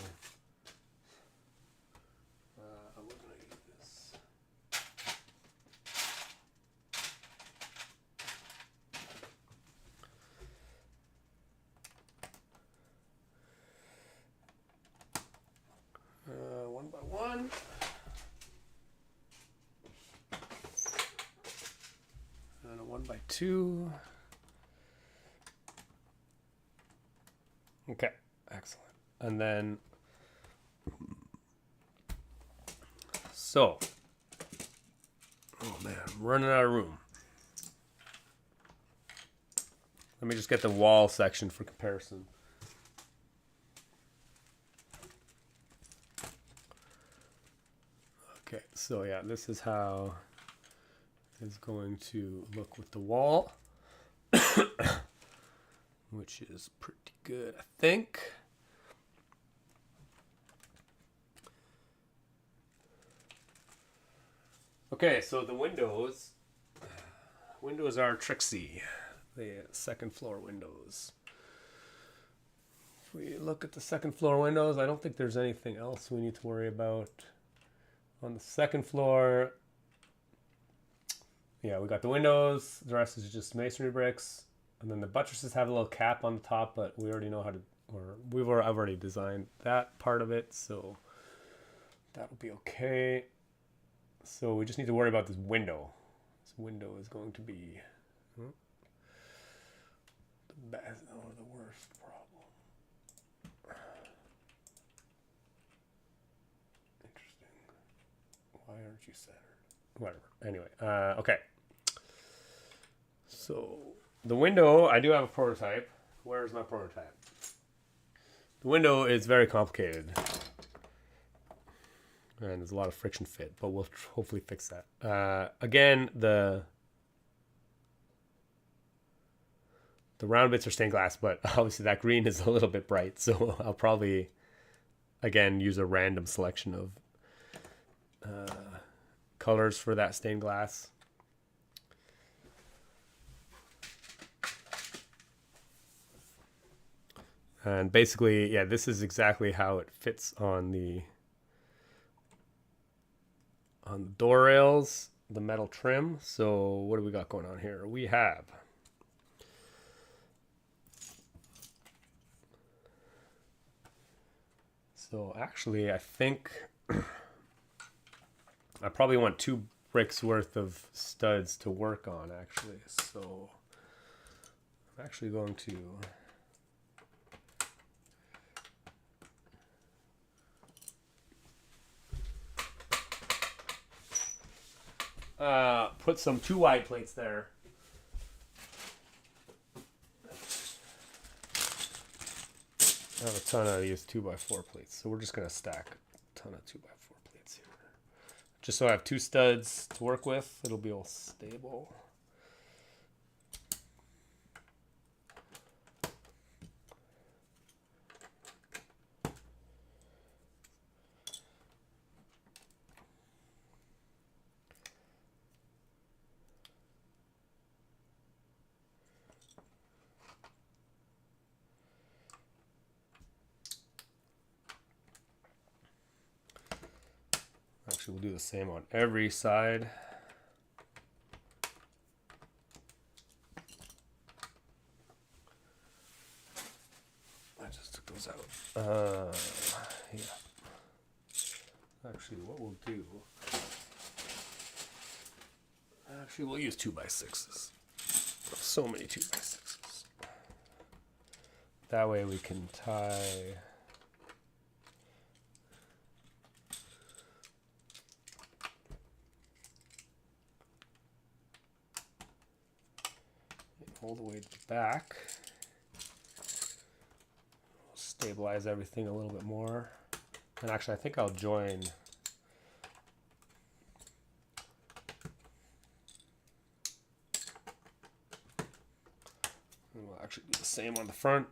A: I'm going to use this. One by one. And a 1x2. Okay, excellent. And then, so, oh man, I'm running out of room. Let me just get the wall section for comparison. Okay, so yeah, this is how it's going to look with the wall. Which is pretty good, I think. Okay, so the windows are tricksy. The second floor windows. If we look at the second floor windows, I don't think there's anything else we need to worry about. On the second floor, yeah, we got the windows. The rest is just masonry bricks. And then the buttresses have a little cap on the top, but we already know how to, I've already designed that part of it, so that'll be okay. So we just need to worry about this window. This window is going to be the best or the worst problem. Interesting. Why aren't you centered? Whatever. Anyway, okay. So the window, I do have a prototype. Where's my prototype? The window is very complicated. And there's a lot of friction fit, but we'll hopefully fix that. Again, the round bits are stained glass, but obviously that green is a little bit bright, so I'll probably, again, use a random selection of colors for that stained glass. And basically, yeah, this is exactly how it fits on the door rails. the metal trim. So what do we got going on here? We have so actually I think I probably want 2 bricks worth of studs to work on actually. So I'm actually going to put some 2 wide plates there. I have a ton of these 2x4 plates, so we're just gonna stack a ton of 2x4 plates here. Just so I have 2 studs to work with, it'll be all stable. Actually, we'll do the same on every side. I just took those out. Yeah. Actually, what we'll do... Actually, we'll use 2x6s. So many 2x6s. That way we can tie... all the way to the back. Stabilize everything a little bit more. And actually, I think I'll join. And we'll actually do the same on the front.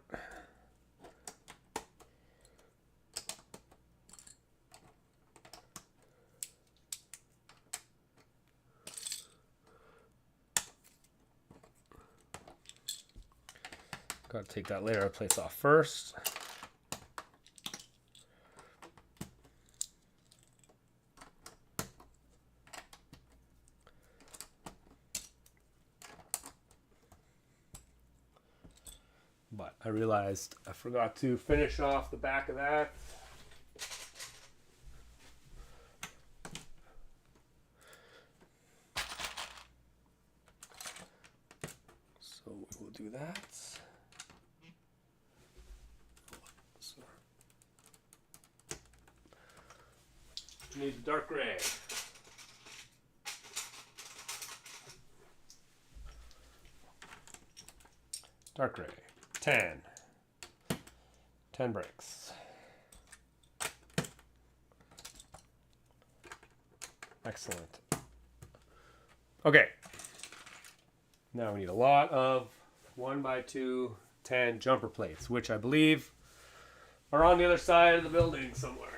A: Got to take that layer of plates off first. But I realized I forgot to finish off the back of that. So we will do that. Need the dark gray. Dark gray. 10. 10 bricks. Excellent. Okay. Now we need a lot of 1x2 10 jumper plates, which I believe are on the other side of the building somewhere.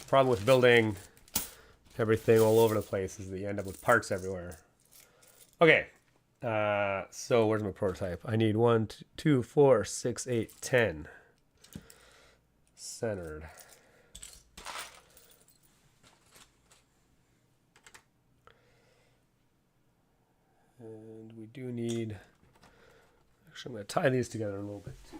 A: Problem with building everything all over the place is that you end up with parts everywhere. Okay, so where's my prototype? I need 1, 2, 4, 6, 8, 10 centered. And we do need, actually I'm going to tie these together a little bit too.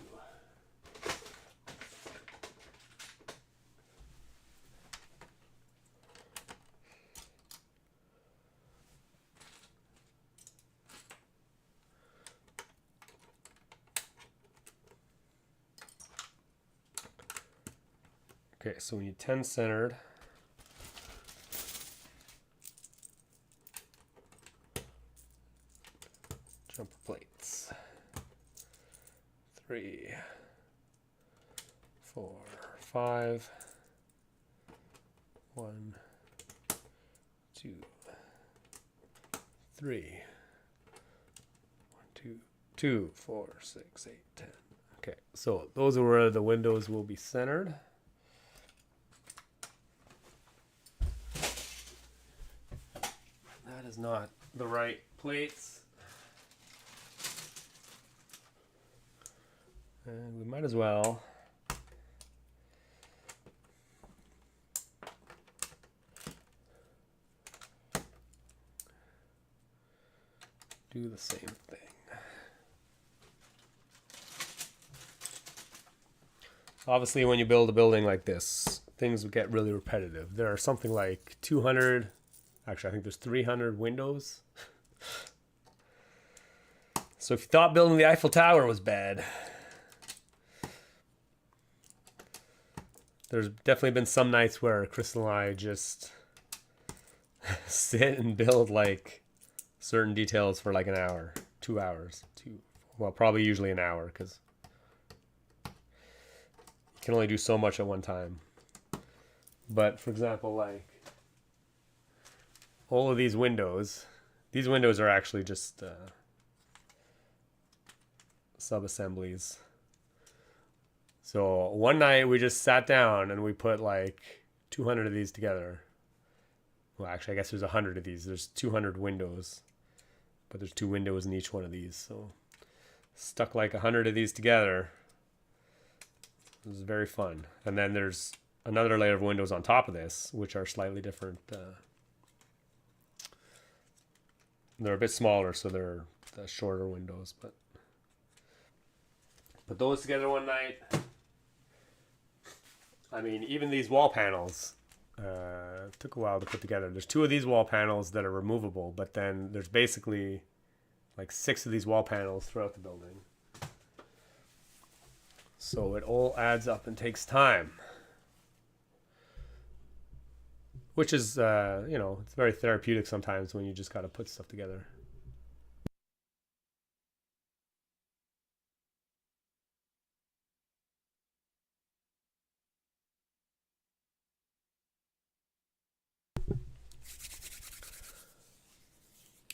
A: Okay, so we need 10 centered. Jumper plates. 3, 4, 5. 1, 2, 3. 1, 2, 2, 4, 6, 8, 10. Okay, so those are where the windows will be centered. That is not the right plates. And we might as well do the same thing. Obviously, when you build a building like this, things will get really repetitive. There are something like 200, actually I think there's 300 windows. So if you thought building the Eiffel Tower was bad, there's definitely been some nights where Crystal and I just sit and build like certain details for like an hour, 2 hours, well, probably usually an hour, because you can only do so much at one time. But for example, like all of these windows are actually just sub-assemblies. So one night we just sat down and we put like 200 of these together. Well, actually, I guess there's 100 of these. There's 200 windows, but there's 2 windows in each one of these. So stuck like 100 of these together. It was very fun. And then there's another layer of windows on top of this, which are slightly different. They're a bit smaller, so they're the shorter windows. But put those together one night. I mean, even these wall panels took a while to put together. There's 2 of these wall panels that are removable, but then there's basically like 6 of these wall panels throughout the building. So it all adds up and takes time. Which is, it's very therapeutic sometimes when you just got to put stuff together.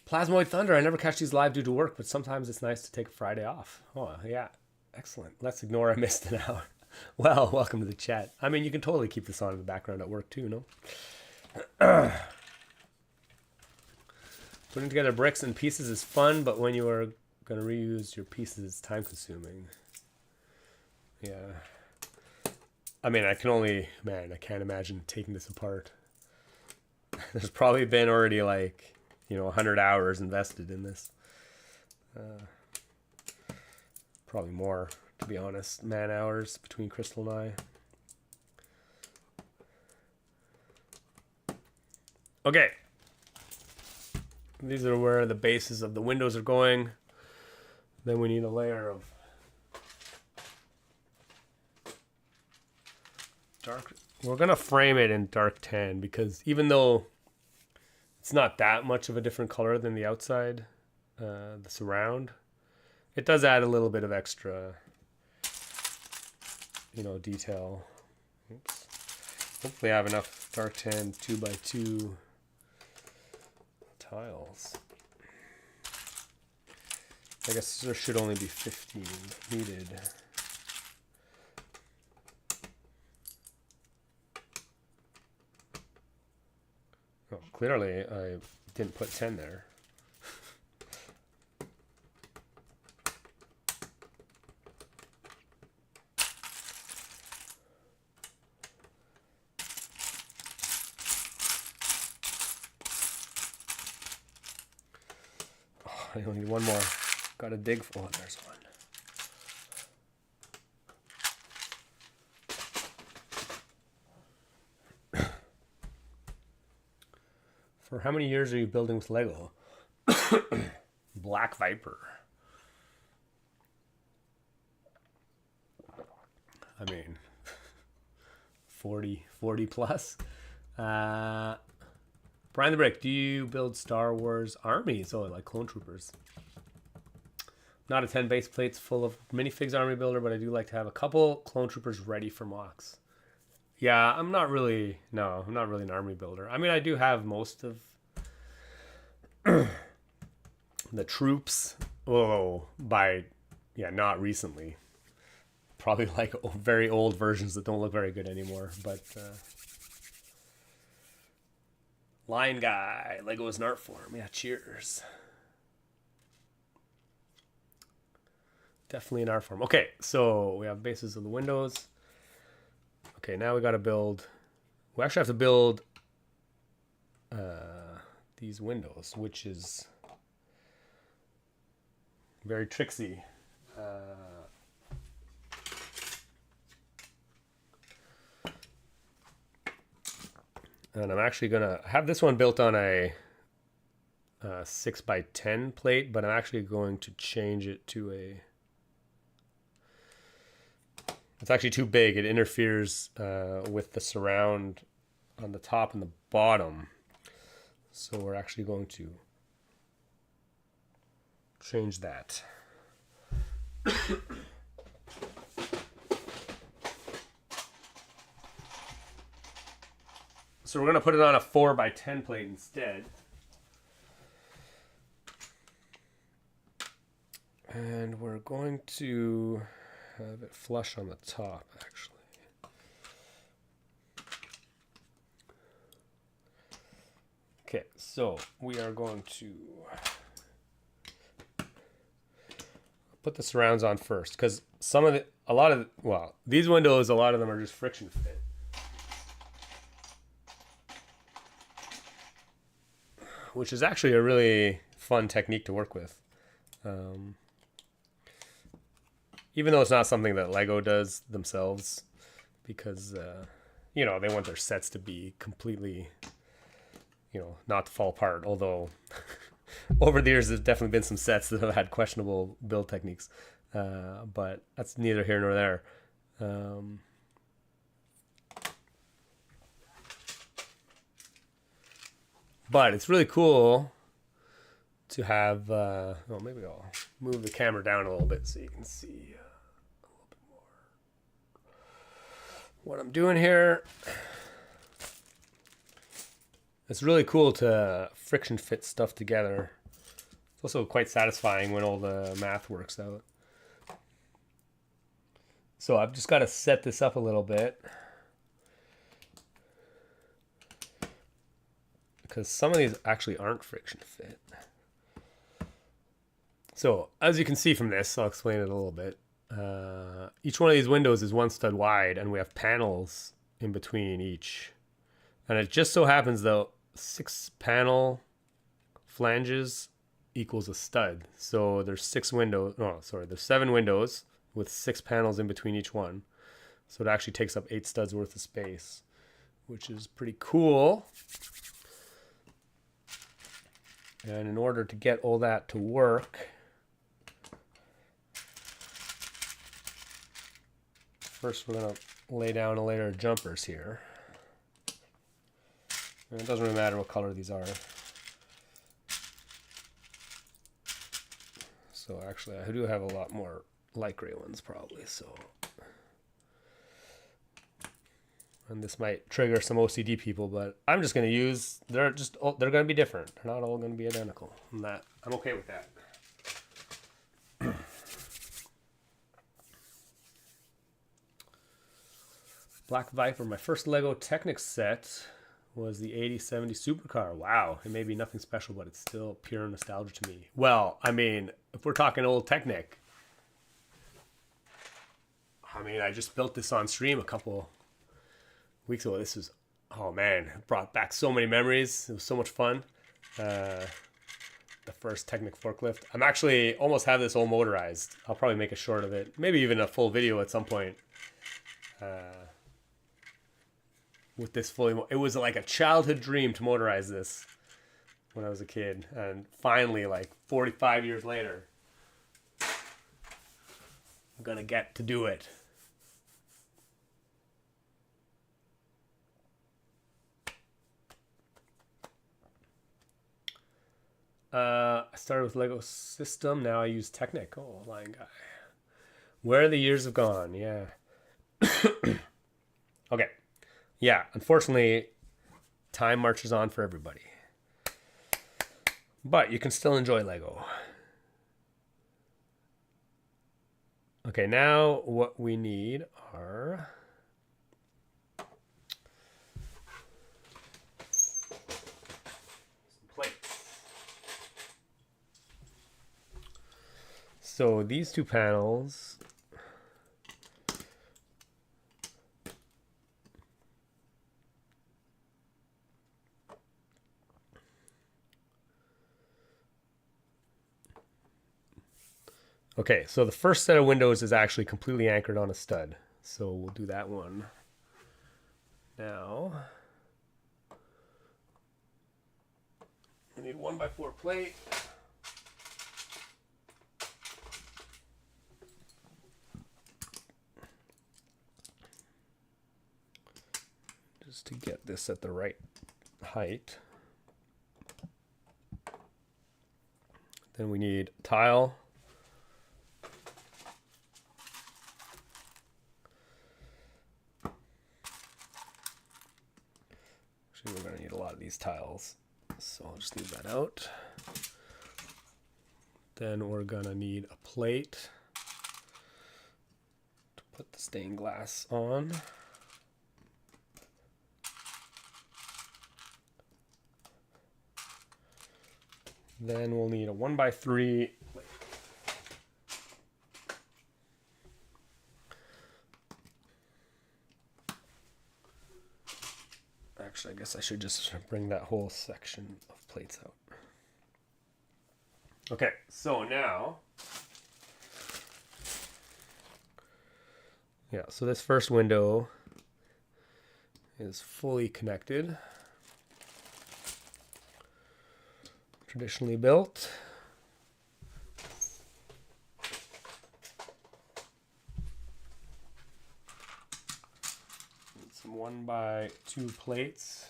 A: Plasmoid Thunder. I never catch these live due to work, but sometimes it's nice to take a Friday off. Oh, yeah. Excellent. Let's ignore I missed an hour. Well, welcome to the chat. I mean, you can totally keep this on in the background at work too, no? Putting together bricks and pieces is fun, but when you are going to reuse your pieces, it's time consuming. Yeah. I mean, I can't imagine taking this apart. There's probably been already like, 100 hours invested in this. Probably more, to be honest. Man hours between Crystal and I. Okay. These are where the bases of the windows are going. Then we need a layer of dark. We're going to frame it in dark tan because even though it's not that much of a different color than the outside, the surround, it does add a little bit of extra, detail. Oops. Hopefully I have enough dark tan 2x2 tiles. I guess there should only be 15 needed. Oh, clearly I didn't put 10 there. Oh, I only need one more. Gotta dig for one. There's one. For how many years are you building with Lego? Black Viper. I mean, 40 plus. Brian the Brick, do you build Star Wars armies? Oh, like clone troopers. Not a 10 base plates full of minifigs army builder, but I do like to have a couple clone troopers ready for mocks. Yeah, I'm not really an army builder. I mean, I do have most of the troops. Not recently. Probably like very old versions that don't look very good anymore. But Lion Guy, Lego is an art form. Yeah, cheers. definitely an art form. Okay, so we have bases of the windows. Okay, now we got to build. We actually have to build these windows, which is very tricksy. And I'm actually gonna have this one built on a 6x10 plate, but I'm actually going to change it to a. It's actually too big. It interferes with the surround on the top and the bottom. So we're actually going to change that. So we're going to put it on a 4x10 plate instead. And we're going to have it flush on the top, actually. Okay, so we are going to put the surrounds on first, because these windows, a lot of them are just friction fit. Which is actually a really fun technique to work with. Even though it's not something that Lego does themselves, because, they want their sets to be completely, not to fall apart. Although, over the years, there's definitely been some sets that have had questionable build techniques. But that's neither here nor there. But it's really cool to have, maybe I'll move the camera down a little bit so you can see a little bit more what I'm doing here. It's really cool to friction fit stuff together. It's also quite satisfying when all the math works out. So I've just got to set this up a little bit, because some of these actually aren't friction fit. So as you can see from this, I'll explain it a little bit. Each one of these windows is 1 stud wide, and we have panels in between each. And it just so happens, though, 6 panel flanges equals a stud. So there's 7 windows with 6 panels in between each one. So it actually takes up 8 studs worth of space, which is pretty cool. And in order to get all that to work, first we're going to lay down a layer of jumpers here. And it doesn't really matter what color these are. So actually I do have a lot more light gray ones probably, so. And this might trigger some OCD people, but I'm just going to use, they're going to be different. They're not all going to be identical. And that, I'm okay with that. Black Viper, my first Lego Technic set was the 80-70 supercar. Wow, it may be nothing special, but it's still pure nostalgia to me. Well, I mean, if we're talking old Technic, I just built this on stream a couple weeks ago. This was, oh man, it brought back so many memories. It was so much fun. The first Technic forklift. I'm actually almost have this all motorized. I'll probably make a short of it, maybe even a full video at some point. With this it was like a childhood dream to motorize this when I was a kid, and finally, like 45 years later, I'm gonna get to do it. I started with Lego System. Now I use Technic. Oh, lying guy. Where the years have gone. Yeah. Okay. Yeah, unfortunately, time marches on for everybody. But you can still enjoy Lego. Okay, now what we need are some plates. so these two panels. Okay, so the first set of windows is actually completely anchored on a stud. So we'll do that one now. We need 1x4 plate. Just to get this at the right height. Then we need tile. Actually, we're going to need a lot of these tiles, so I'll just leave that out. Then we're going to need a plate to put the stained glass on. Then we'll need a 1x3 plate. Actually, I guess I should just bring that whole section of plates out. Okay, so now, yeah, so this first window is fully connected. Traditionally built. Some 1x2 plates.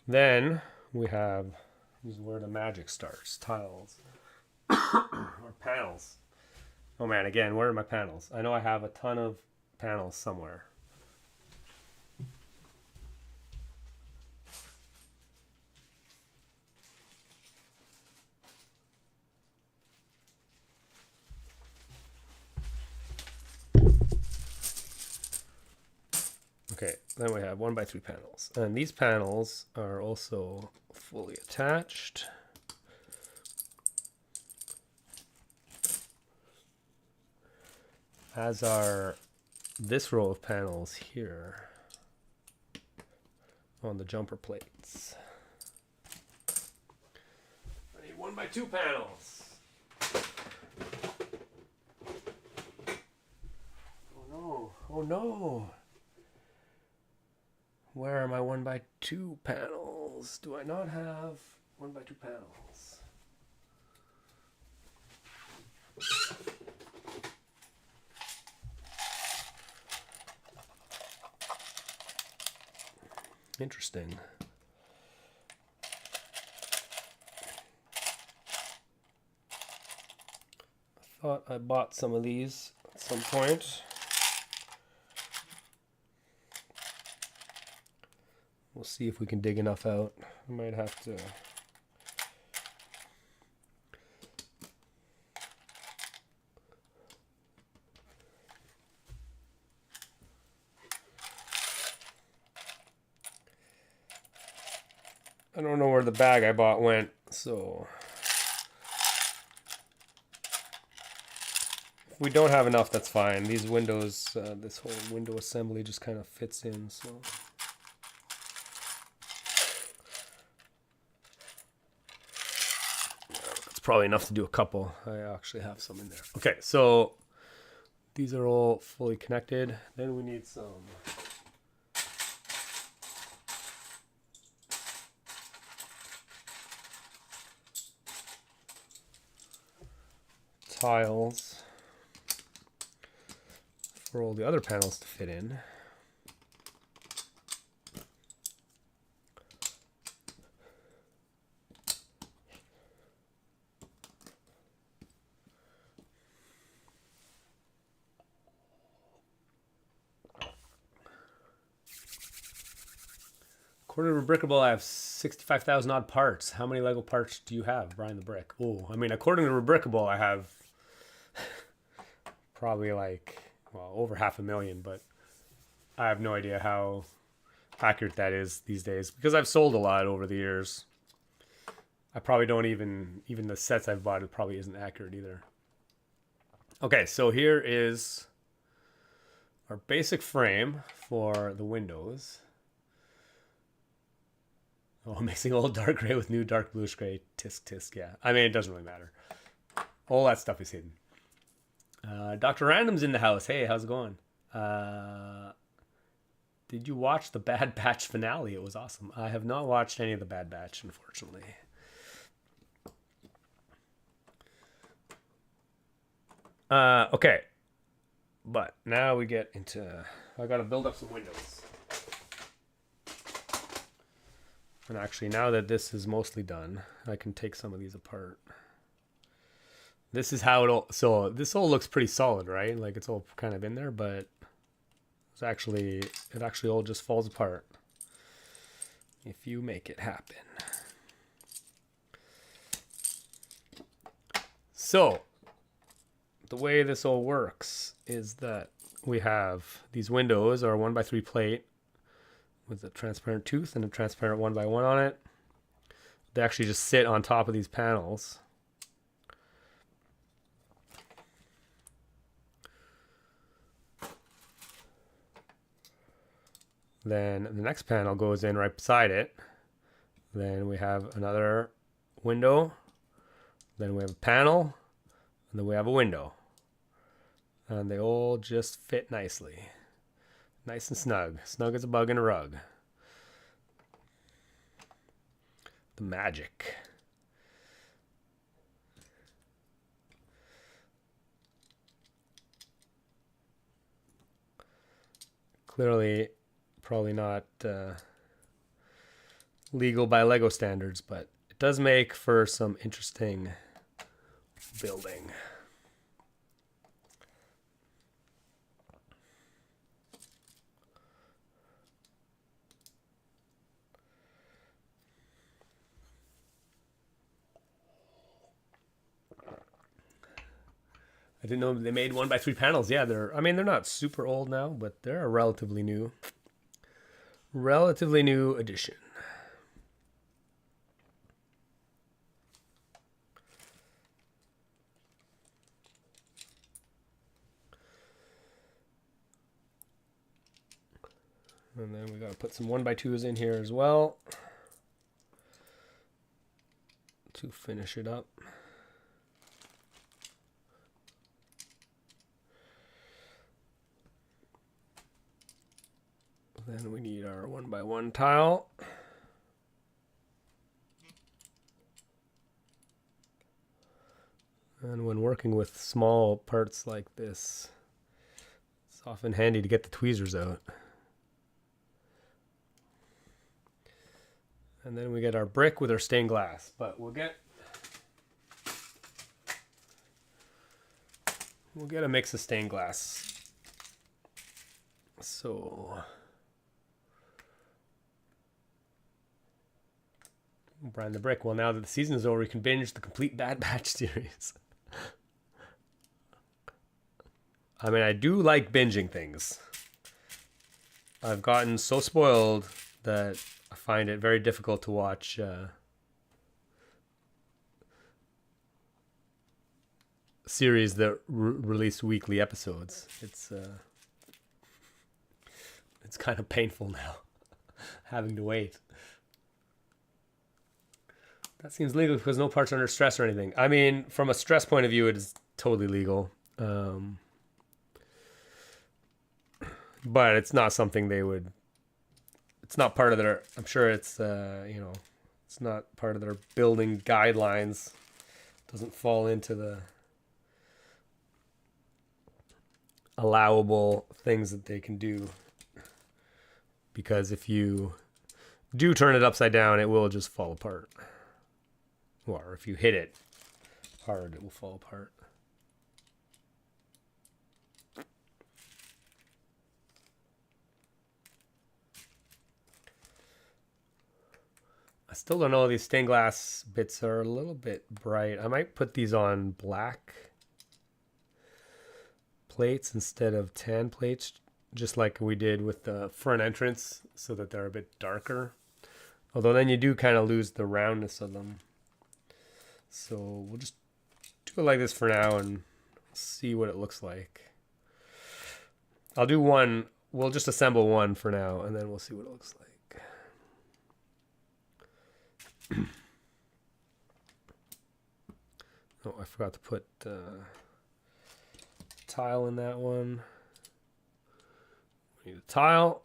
A: Then we have, this is where the magic starts, tiles or panels. Oh man, again, where are my panels? I know I have a ton of panels somewhere. Okay, then we have 1x3 panels. And these panels are also fully attached. As are this row of panels here on the jumper plates. I need 1x2 panels. Oh no, oh no. Where are my 1x2 panels? Do I not have 1x2 panels? Interesting. I thought I bought some of these at some point. We'll see if we can dig enough out. I might have to. I don't know where the bag I bought went, so if we don't have enough, that's fine. These windows, this whole window assembly just kind of fits in, so. It's probably enough to do a couple. I actually have some in there. Okay, so these are all fully connected. Then we need some tiles for all the other panels to fit in. According to Brickable, I have 65,000 odd parts. How many Lego parts do you have, Brian the Brick? Oh, I mean, according to Brickable, I have probably like, well, over 500,000, but I have no idea how accurate that is these days because I've sold a lot over the years. I probably don't even the sets I've bought, it probably isn't accurate either. Okay, so here is our basic frame for the windows. Oh, mixing old dark gray with new dark bluish gray. Tisk tisk, yeah. I mean, it doesn't really matter. All that stuff is hidden. Dr. Random's in the house. Hey, how's it going? Did you watch the Bad Batch finale? It was awesome. I have not watched any of the Bad Batch, unfortunately. Okay. But now we get into... I gotta build up some windows. And actually, now that this is mostly done, I can take some of these apart. This is how it'll... So this all looks pretty solid, right? Like it's all kind of in there, but it's actually... It actually all just falls apart if you make it happen. So, the way this all works is that we have these windows are 1x3 plate with a transparent tooth and a transparent 1x1 on it. They actually just sit on top of these panels. Then the next panel goes in right beside it. Then we have another window. Then we have a panel. And then we have a window. And they all just fit nicely. Nice and snug. Snug as a bug in a rug. The magic. Clearly, probably not legal by Lego standards, but it does make for some interesting building. I didn't know they made 1x3 panels. Yeah, they're not super old now, but they're a relatively new addition. And then we got to put some 1x2s in here as well to finish it up. Then we need our 1x1 tile. And when working with small parts like this, it's often handy to get the tweezers out. And then we get our brick with our stained glass, but we'll get a mix of stained glass. So brand the brick. Well, now that the season is over, we can binge the complete Bad Batch series. I mean, I do like binging things. I've gotten so spoiled that I find it very difficult to watch series that release weekly episodes. It's kind of painful now, having to wait. That seems legal because no parts are under stress or anything. I mean, from a stress point of view, it is totally legal. But it's not something they would... It's not part of their... I'm sure it's, it's not part of their building guidelines. It doesn't fall into the allowable things that they can do. Because if you do turn it upside down, it will just fall apart. Or if you hit it hard, it will fall apart. I still don't know. These stained glass bits are a little bit bright. I might put these on black plates instead of tan plates just like we did with the front entrance, so that they're a bit darker. Although then you do kind of lose the roundness of them. So we'll just do it like this for now and see what it looks like. I'll do one. We'll just assemble one for now, and then we'll see what it looks like. Oh, I forgot to put tile in that one. We need a tile.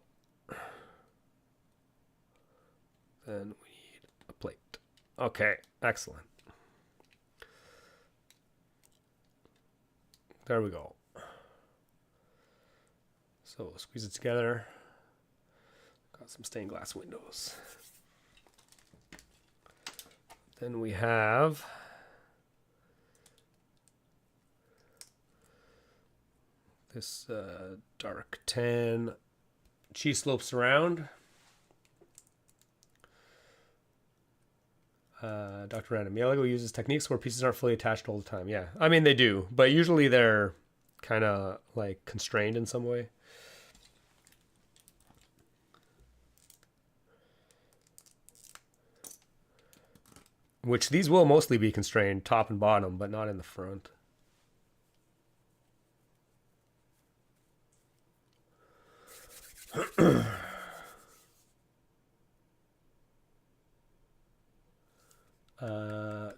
A: Then we need a plate. Okay, excellent. There we go. So squeeze it together. Got some stained glass windows. Then we have this dark tan cheese slopes around. Dr. Random. Yeah, Lego uses techniques where pieces aren't fully attached all the time. Yeah, I mean they do, but usually they're kind of like constrained in some way. Which these will mostly be constrained top and bottom, but not in the front.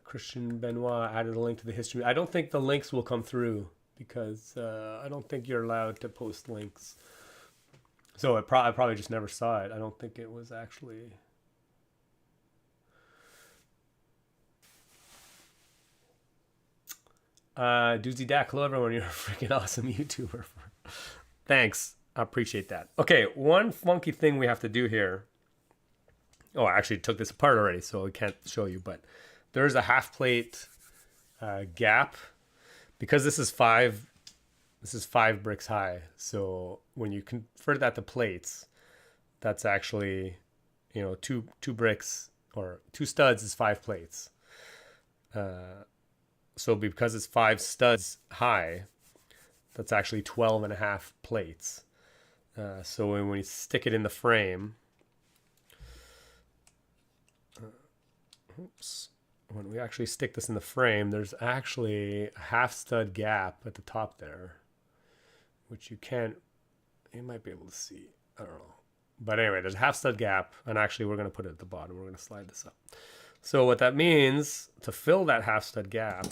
A: Christian Benoit added a link to the history. I don't think the links will come through because I don't think you're allowed to post links. So I probably just never saw it. I don't think it was actually... Doozy Dak, hello everyone. You're a freaking awesome YouTuber. Thanks. I appreciate that. Okay, one funky thing we have to do here. Oh, I actually took this apart already, so I can't show you, but there's a half plate gap because this is five bricks high. So when you convert that to plates, that's actually, you know, two bricks or 2 studs is 5 plates. So because it's 5 studs high, that's actually 12.5 plates. So when we stick it in the frame, when we actually stick this in the frame, there's actually a half stud gap at the top there, which you might be able to see. I don't know. But anyway, there's a half stud gap, and actually we're going to put it at the bottom. We're going to slide this up. So what that means, to fill that half stud gap,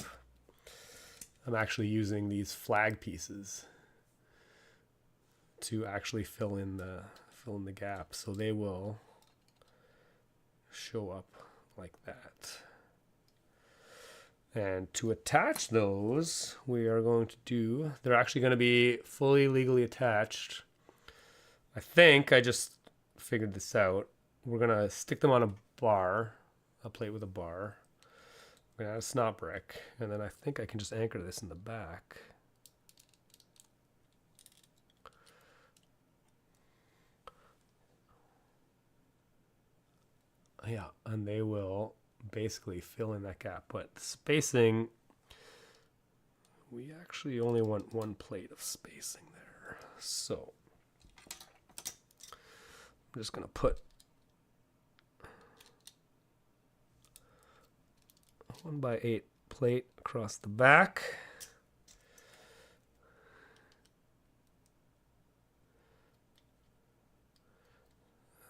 A: I'm actually using these flag pieces to actually fill in the gap. So they will show up like that. And to attach those, we are going to do, they're actually going to be fully legally attached. I think I just figured this out. We're going to stick them on a bar, a plate with a bar. We're going to add a snot brick, and then I think I can just anchor this in the back. Yeah, and they will basically fill in that gap. But spacing, we actually only want 1 plate of spacing there. So I'm just going to put 1x8 plate across the back.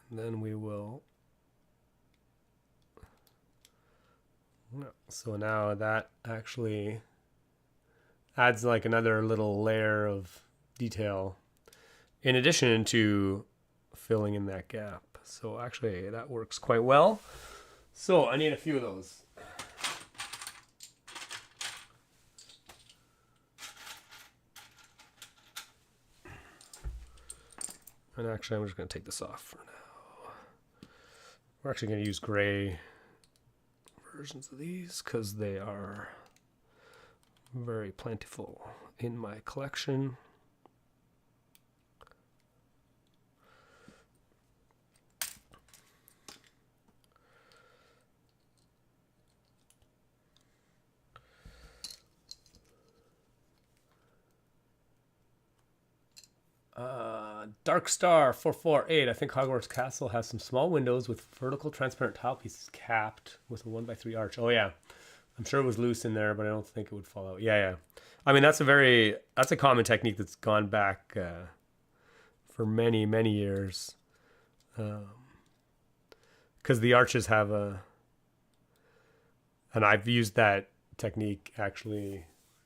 A: And then we will... So now that actually adds like another little layer of detail in addition to filling in that gap. So actually that works quite well. So I need a few of those. And actually I'm just going to take this off for now. We're actually going to use gray versions of these because they are very plentiful in my collection. Dark Star 448. I think Hogwarts Castle has some small windows with vertical transparent tile pieces capped with a 1x3 arch. Oh yeah, I'm sure it was loose in there, but I don't think it would fall out. Yeah, yeah. I mean, that's a common technique that's gone back for many, many years. Because the arches have and I've used that technique actually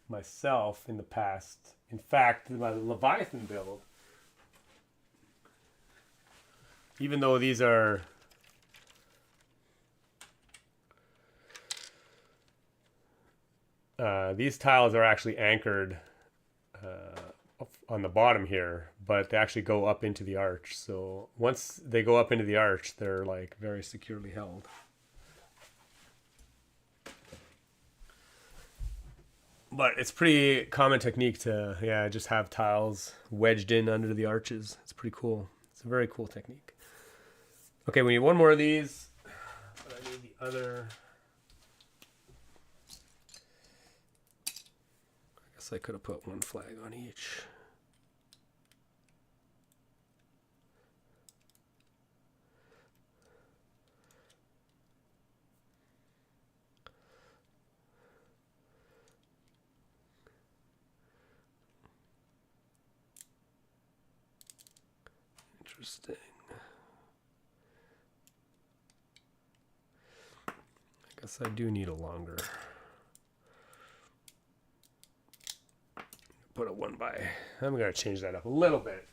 A: myself in the past. In fact, my Leviathan build, even though these are these tiles are actually anchored on the bottom here, but they actually go up into the arch. So once they go up into the arch, they're like very securely held. But it's pretty common technique to, yeah, just have tiles wedged in under the arches. It's pretty cool. It's a very cool technique. Okay, we need one more of these. But I need the other. I guess I could have put one flag on each. Interesting. I guess I do need a longer. Put a 1 by. I'm going to change that up a little bit.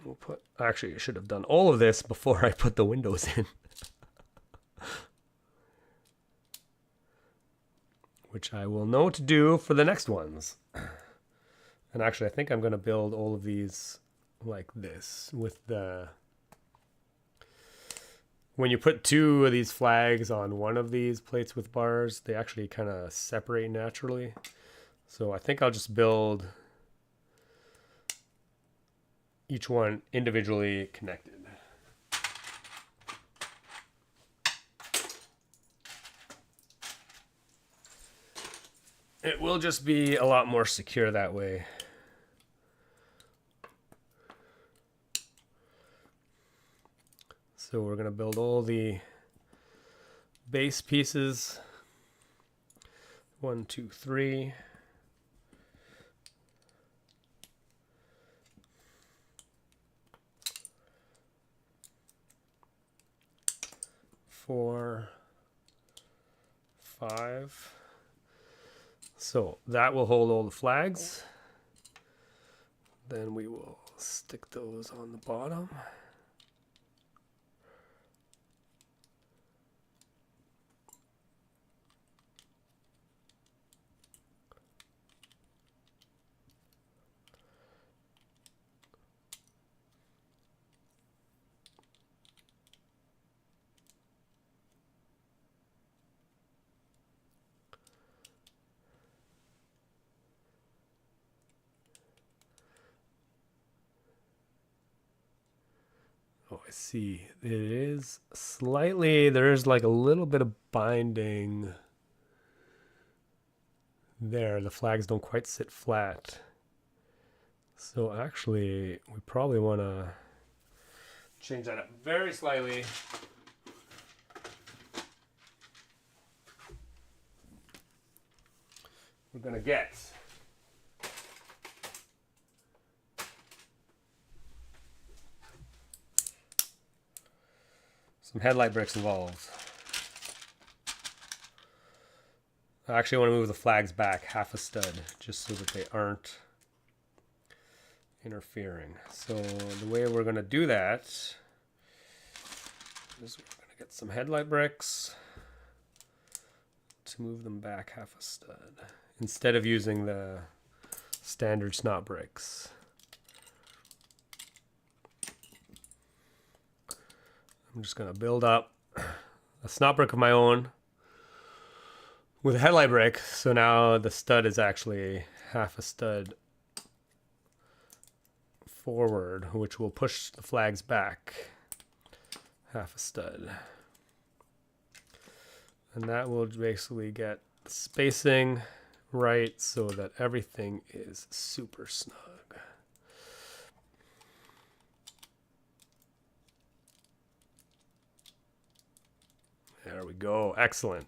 A: We'll put. Actually, I should have done all of this before I put the windows in. Which I will know to do for the next ones. And actually, I think I'm going to build all of these like this with the... When you put two of these flags on one of these plates with bars, they actually kind of separate naturally. So I think I'll just build each one individually connected. It will just be a lot more secure that way. So we're going to build all the base pieces. 1, 2, 3. Four, 5. So that will hold all the flags. Then we will stick those on the bottom. Oh, I see. It is slightly, there's like a little bit of binding there. The flags don't quite sit flat. So actually, we probably want to change that up very slightly. We're going to get some headlight bricks involved. I actually want to move the flags back half a stud just so that they aren't interfering. So the way we're going to do that is we're going to get some headlight bricks to move them back half a stud instead of using the standard snot bricks. I'm just going to build up a snot brick of my own with a headlight brick. So now the stud is actually half a stud forward, which will push the flags back half a stud. And that will basically get spacing right so that everything is super snug. There we go. Excellent.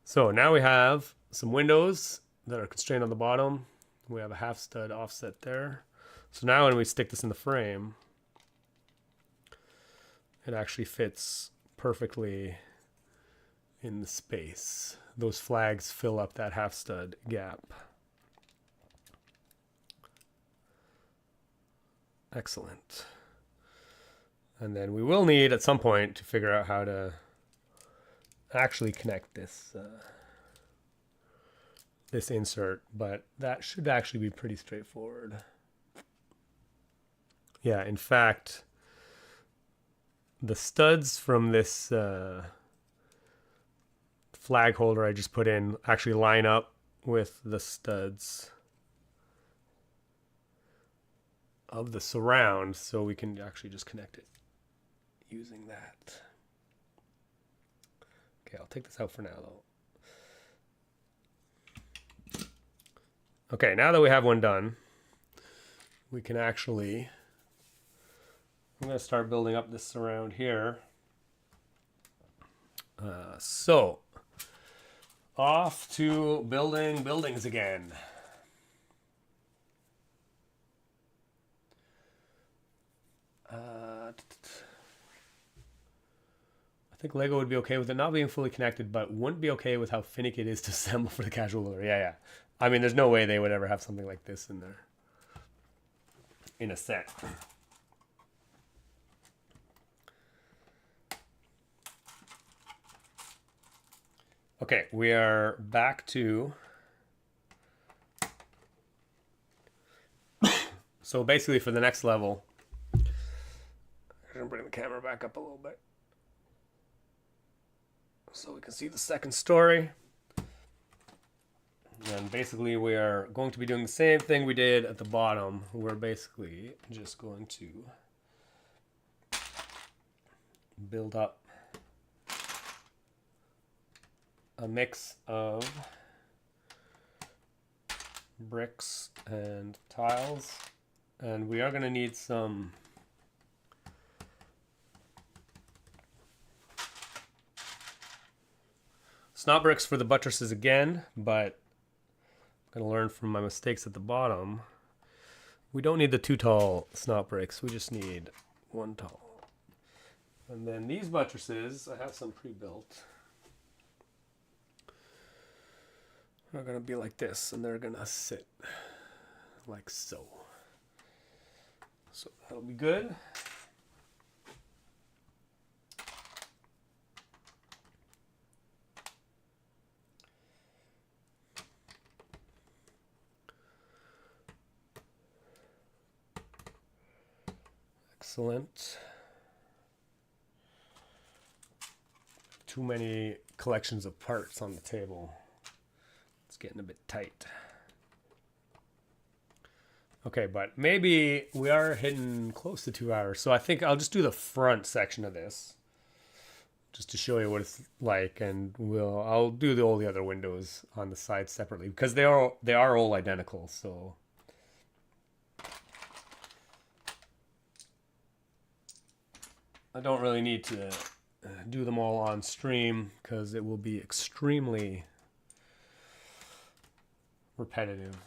A: So now we have some windows that are constrained on the bottom. We have a half stud offset there. So now when we stick this in the frame, it actually fits perfectly in the space. Those flags fill up that half stud gap. Excellent. And then we will need at some point to figure out how to actually connect this this insert, but that should actually be pretty straightforward. Yeah, in fact, the studs from this flag holder I just put in actually line up with the studs of the surround, so we can actually just connect it using that. Okay, I'll take this out for now though. Okay, now that we have one done, we can actually, I'm going to start building up this surround here. So, off to building buildings again. I think Lego would be okay with it not being fully connected, but wouldn't be okay with how finicky it is to assemble for the casual builder. Yeah. I mean, there's no way they would ever have something like this in there, in a set. Okay, we are back to... So basically for the next level, I'm going to bring the camera back up a little bit so we can see the second story. And basically we are going to be doing the same thing we did at the bottom. We're basically just going to build up a mix of bricks and tiles. And we are going to need some snot bricks for the buttresses again, but I'm going to learn from my mistakes at the bottom. We don't need the 2 tall snot bricks. We just need 1 tall. And then these buttresses, I have some pre-built. They're going to be like this, and they're going to sit like so. So that'll be good. Excellent. Too many collections of parts on the table. It's getting a bit tight. Okay, but maybe we are hitting close to 2 hours. So I think I'll just do the front section of this just to show you what it's like, and I'll do all the other windows on the side separately because they are all identical. So I don't really need to do them all on stream because it will be extremely repetitive.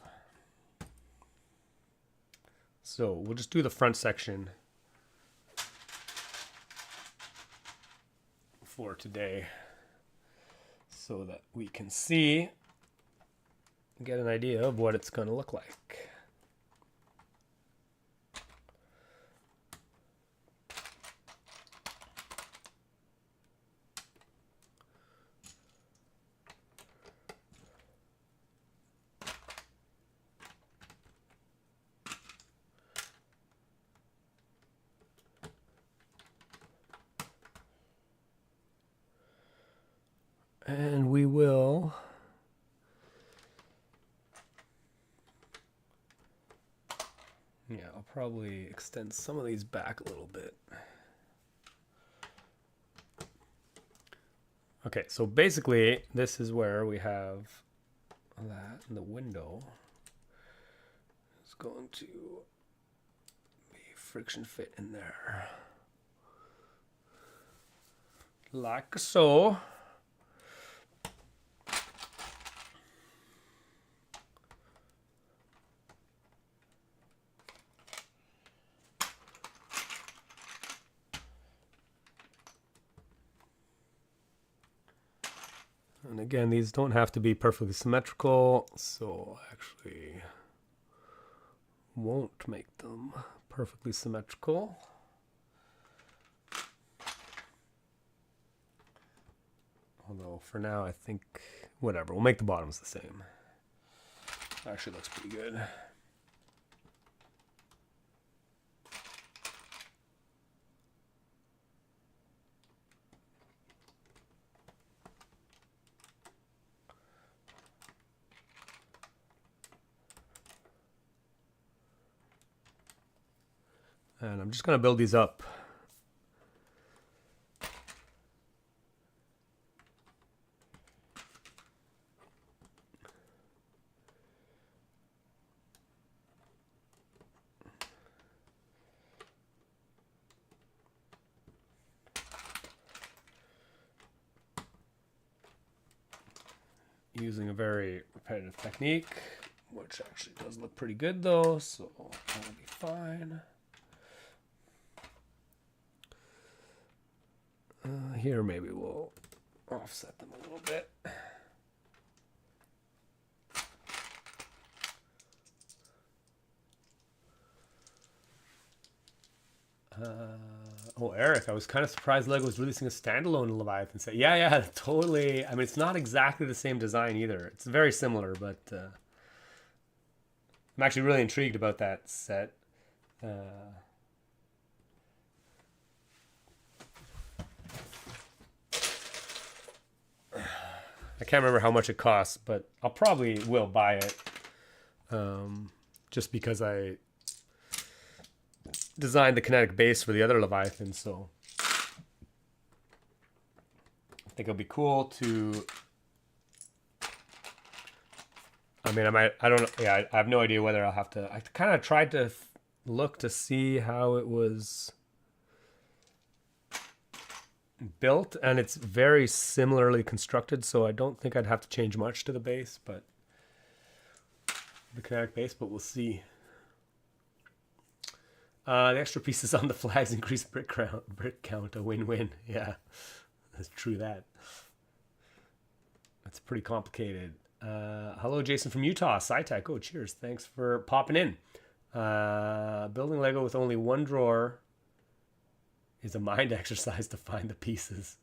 A: So we'll just do the front section for today so that we can see, get an idea of what it's going to look like. And we will I'll probably extend some of these back a little bit. Okay, so basically this is where we have that, and the window is going to be friction fit in there. Like so. And again, these don't have to be perfectly symmetrical, so I actually won't make them perfectly symmetrical. Although for now, I think, whatever, we'll make the bottoms the same. Actually looks pretty good. And I'm just going to build these up. Using a very repetitive technique, which actually does look pretty good though, so that'll be fine. Here maybe we'll offset them a little bit. Oh, Eric, I was kind of surprised Lego was releasing a standalone Leviathan set. Yeah, totally. I mean, it's not exactly the same design either. It's very similar, but I'm actually really intrigued about that set. I can't remember how much it costs, but I'll probably will buy it just because I designed the kinetic base for the other Leviathan, so I think it'll be cool to. I mean, I don't know. Yeah, I have no idea whether I'll have to. I kind of tried to look to see how it was built, and it's very similarly constructed, so I don't think I'd have to change much to the base, but the kinetic base, but we'll see. The extra pieces on the flags increase brick count, a win-win. Yeah, that's true that. That's pretty complicated. Hello, Jason from Utah, SciTech. Oh, cheers. Thanks for popping in. Building Lego with only one drawer is a mind exercise to find the pieces.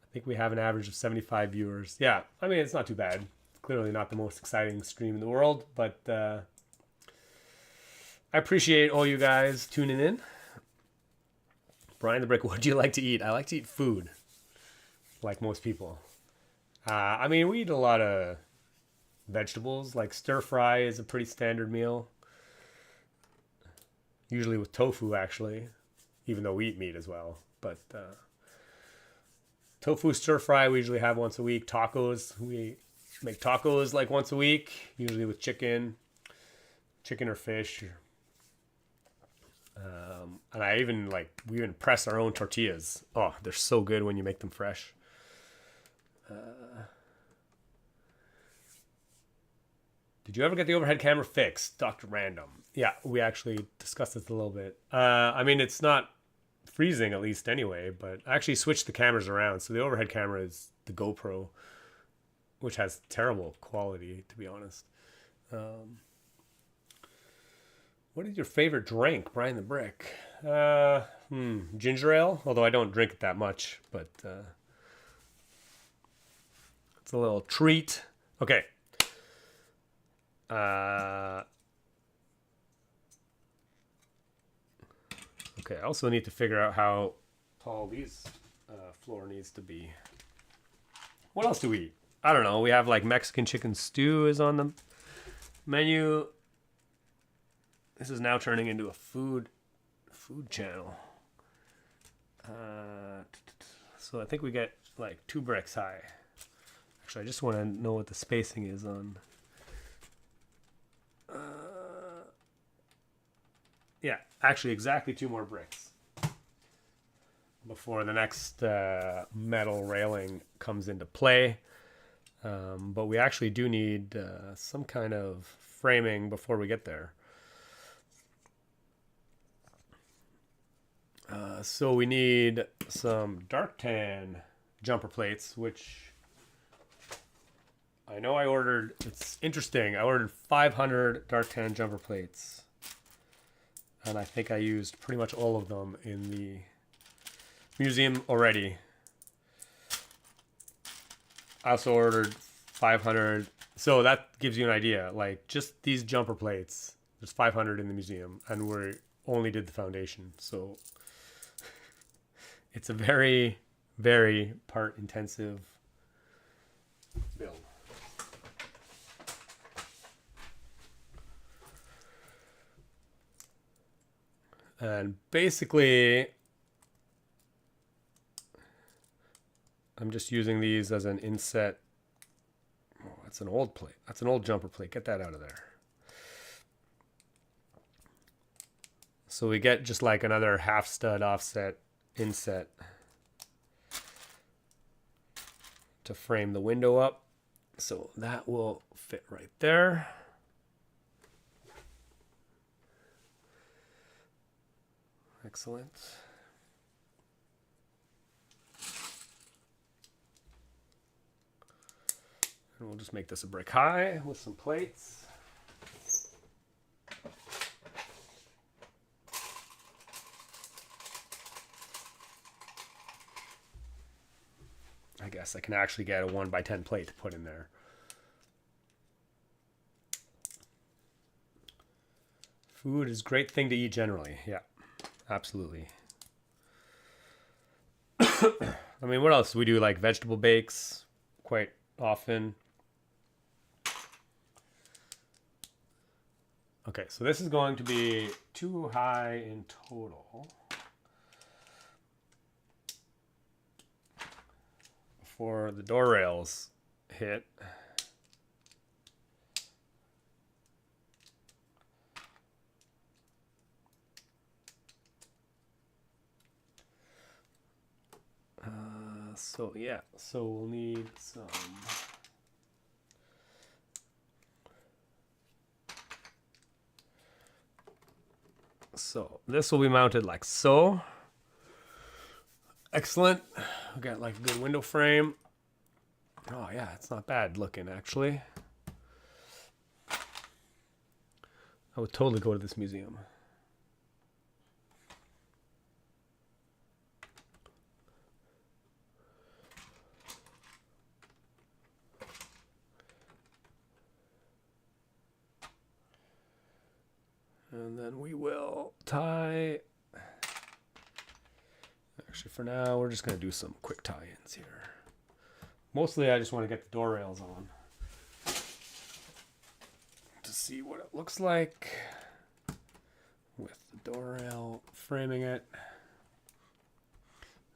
A: I think we have an average of 75 viewers. Yeah, I mean, it's not too bad. Clearly not the most exciting stream in the world, but I appreciate all you guys tuning in. Brian the Brick, what do you like to eat? I like to eat food, like most people. I mean, we eat a lot of vegetables. Like stir fry is a pretty standard meal. Usually with tofu, actually, even though we eat meat as well. But tofu stir fry we usually have once a week. Tacos, we make tacos like once a week, usually with chicken or fish. And we even press our own tortillas. Oh, they're so good when you make them fresh. Did you ever get the overhead camera fixed, Dr. Random? Yeah, we actually discussed this a little bit. I mean, it's not freezing, at least anyway, but I actually switched the cameras around. So the overhead camera is the GoPro, which has terrible quality, to be honest. What is your favorite drink, Brian the Brick? Ginger ale, although I don't drink it that much, but it's a little treat. Okay. Okay, I also need to figure out how tall these floor needs to be. What else do we eat? I don't know. We have like Mexican chicken stew is on the menu. This is now turning into a food channel. So I think we get like 2 bricks high. Actually, I just want to know what the spacing is on. Yeah, actually exactly 2 more bricks before the next metal railing comes into play. But we actually do need some kind of framing before we get there. So we need some dark tan jumper plates, which I know I ordered. It's interesting. I ordered 500 dark tan jumper plates. And I think I used pretty much all of them in the museum already. I also ordered 500. So that gives you an idea. Like just these jumper plates, there's 500 in the museum. And we only did the foundation. So it's a very, very part intensive build. And basically, I'm just using these as an inset. Oh, that's an old plate. That's an old jumper plate. Get that out of there. So we get just like another half stud offset inset to frame the window up. So that will fit right there. Excellent. And we'll just make this a brick high with some plates. I guess I can actually get a 1x10 plate to put in there. Food is a great thing to eat generally. Yeah. Absolutely. I mean, what else do we do? Like vegetable bakes quite often. Okay, so this is going to be 2 high in total. Before the door rails hit. So yeah, so we'll need some so this will be mounted like so. Excellent. We got like a good window frame. Oh yeah, it's not bad looking actually. I would totally go to this museum. And then we will tie. Actually, for now, we're just going to do some quick tie-ins here. Mostly, I just want to get the door rails on to see what it looks like with the door rail framing it.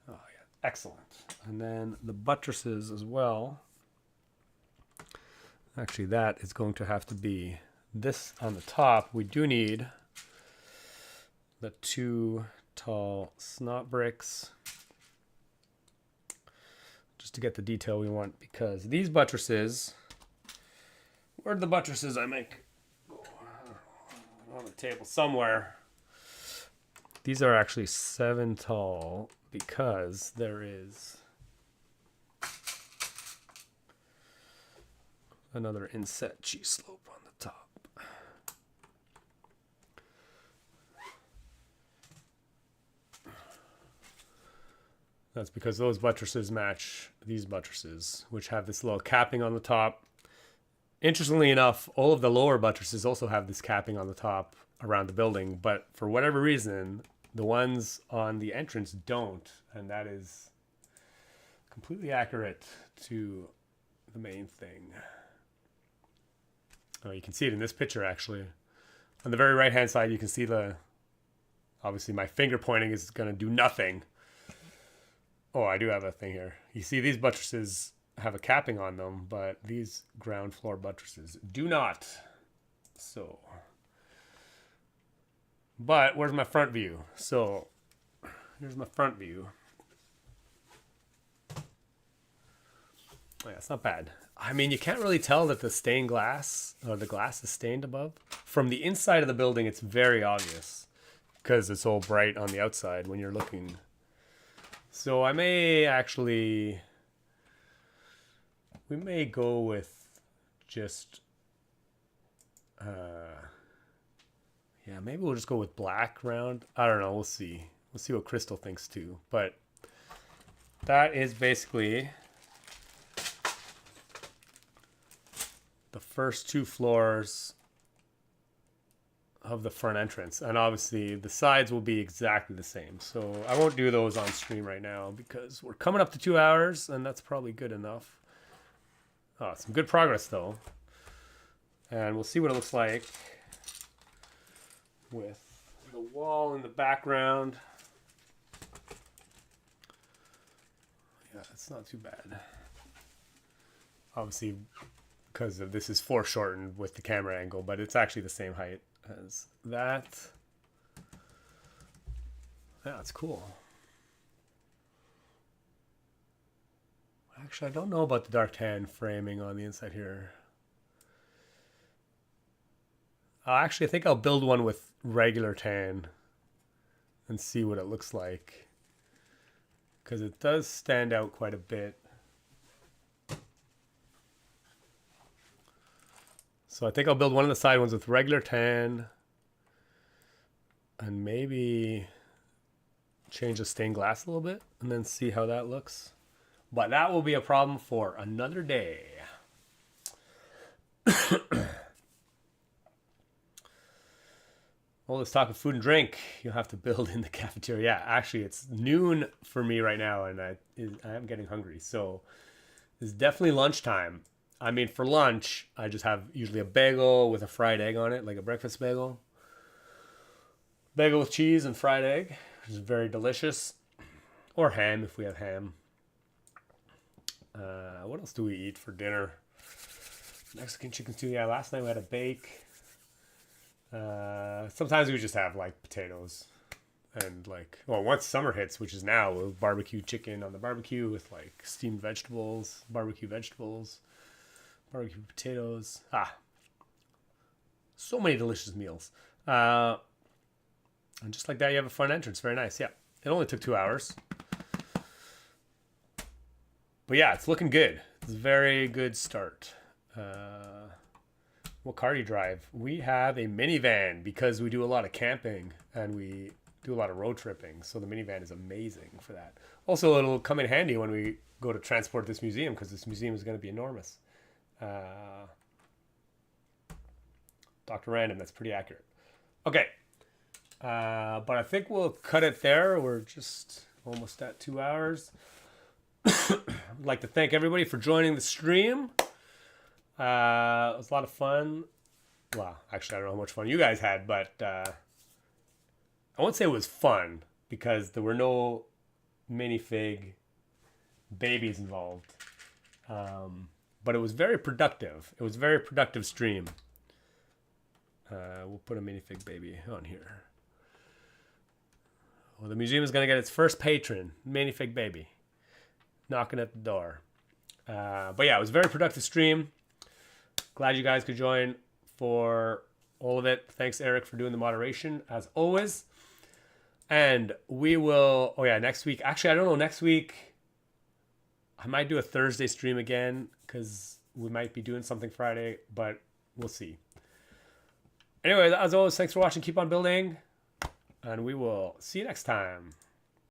A: Oh, yeah. Excellent. And then the buttresses as well. Actually, that is going to have to be this on the top. We do need the 2 tall snot bricks just to get the detail we want, because these buttresses, where are the buttresses I make? On the table somewhere. These are actually 7 tall because there is another inset G-slope on the top. That's because those buttresses match these buttresses, which have this little capping on the top. Interestingly enough, all of the lower buttresses also have this capping on the top around the building, but for whatever reason, the ones on the entrance don't, and that is completely accurate to the main thing. Oh, you can see it in this picture, actually. On the very right-hand side, you can see obviously my finger pointing is going to do nothing. Oh, I do have a thing here. You see, these buttresses have a capping on them, but these ground floor buttresses do not. So, but where's my front view? So, here's my front view. Yeah, it's not bad. I mean, you can't really tell that the stained glass or the glass is stained above. From the inside of the building, it's very obvious because it's all bright on the outside when you're looking. So I may actually, we may go with just, yeah, maybe we'll just go with black round. I don't know. We'll see. We'll see what Crystal thinks too. But that is basically the first two floors of the front entrance, and obviously the sides will be exactly the same, so I won't do those on stream right now because we're coming up to 2 hours and that's probably good enough. Oh, some good progress though, and we'll see what it looks like with the wall in the background. Yeah, it's not too bad, obviously, because of this is foreshortened with the camera angle, but it's actually the same height as that. Yeah, it's cool. Actually, I don't know about the dark tan framing on the inside here. Actually, I think I'll build one with regular tan and see what it looks like, because it does stand out quite a bit. So I think I'll build one of the side ones with regular tan and maybe change the stained glass a little bit and then see how that looks. But that will be a problem for another day. Well, let's talk of food and drink. You'll have to build in the cafeteria. Yeah, actually, it's noon for me right now, and I am getting hungry. So it's definitely lunchtime. I mean, for lunch, I just have usually a bagel with a fried egg on it, like a breakfast bagel. Bagel with cheese and fried egg, which is very delicious. Or ham, if we have ham. What else do we eat for dinner? Mexican chicken stew. Yeah, last night we had a bake. Sometimes we just have, like, potatoes. And, like, well, once summer hits, which is now, we'll barbecue chicken on the barbecue with, like, steamed vegetables, barbecue potatoes. So many delicious meals. And just like that, you have a front entrance. Very nice. Yeah, it only took 2 hours. But yeah, it's looking good. It's a very good start. What car do you drive? We have a minivan because we do a lot of camping and we do a lot of road tripping. So the minivan is amazing for that. Also, it'll come in handy when we go to transport this museum because this museum is going to be enormous. Dr. Random, that's pretty accurate. Okay. But I think we'll cut it there. We're just almost at 2 hours. I'd like to thank everybody for joining the stream. It was a lot of fun. Well, actually, I don't know how much fun you guys had, but I won't say it was fun because there were no minifig babies involved. But it was very productive. It was a very productive stream. We'll put a minifig baby on here. Well, the museum is going to get its first patron, minifig baby, knocking at the door. But yeah, it was a very productive stream. Glad you guys could join for all of it. Thanks, Eric, for doing the moderation, as always. And we will... Oh, yeah, next week. Actually, I don't know. Next week, I might do a Thursday stream again because we might be doing something Friday, but we'll see. Anyway, as always, thanks for watching. Keep on building. And we will see you next time.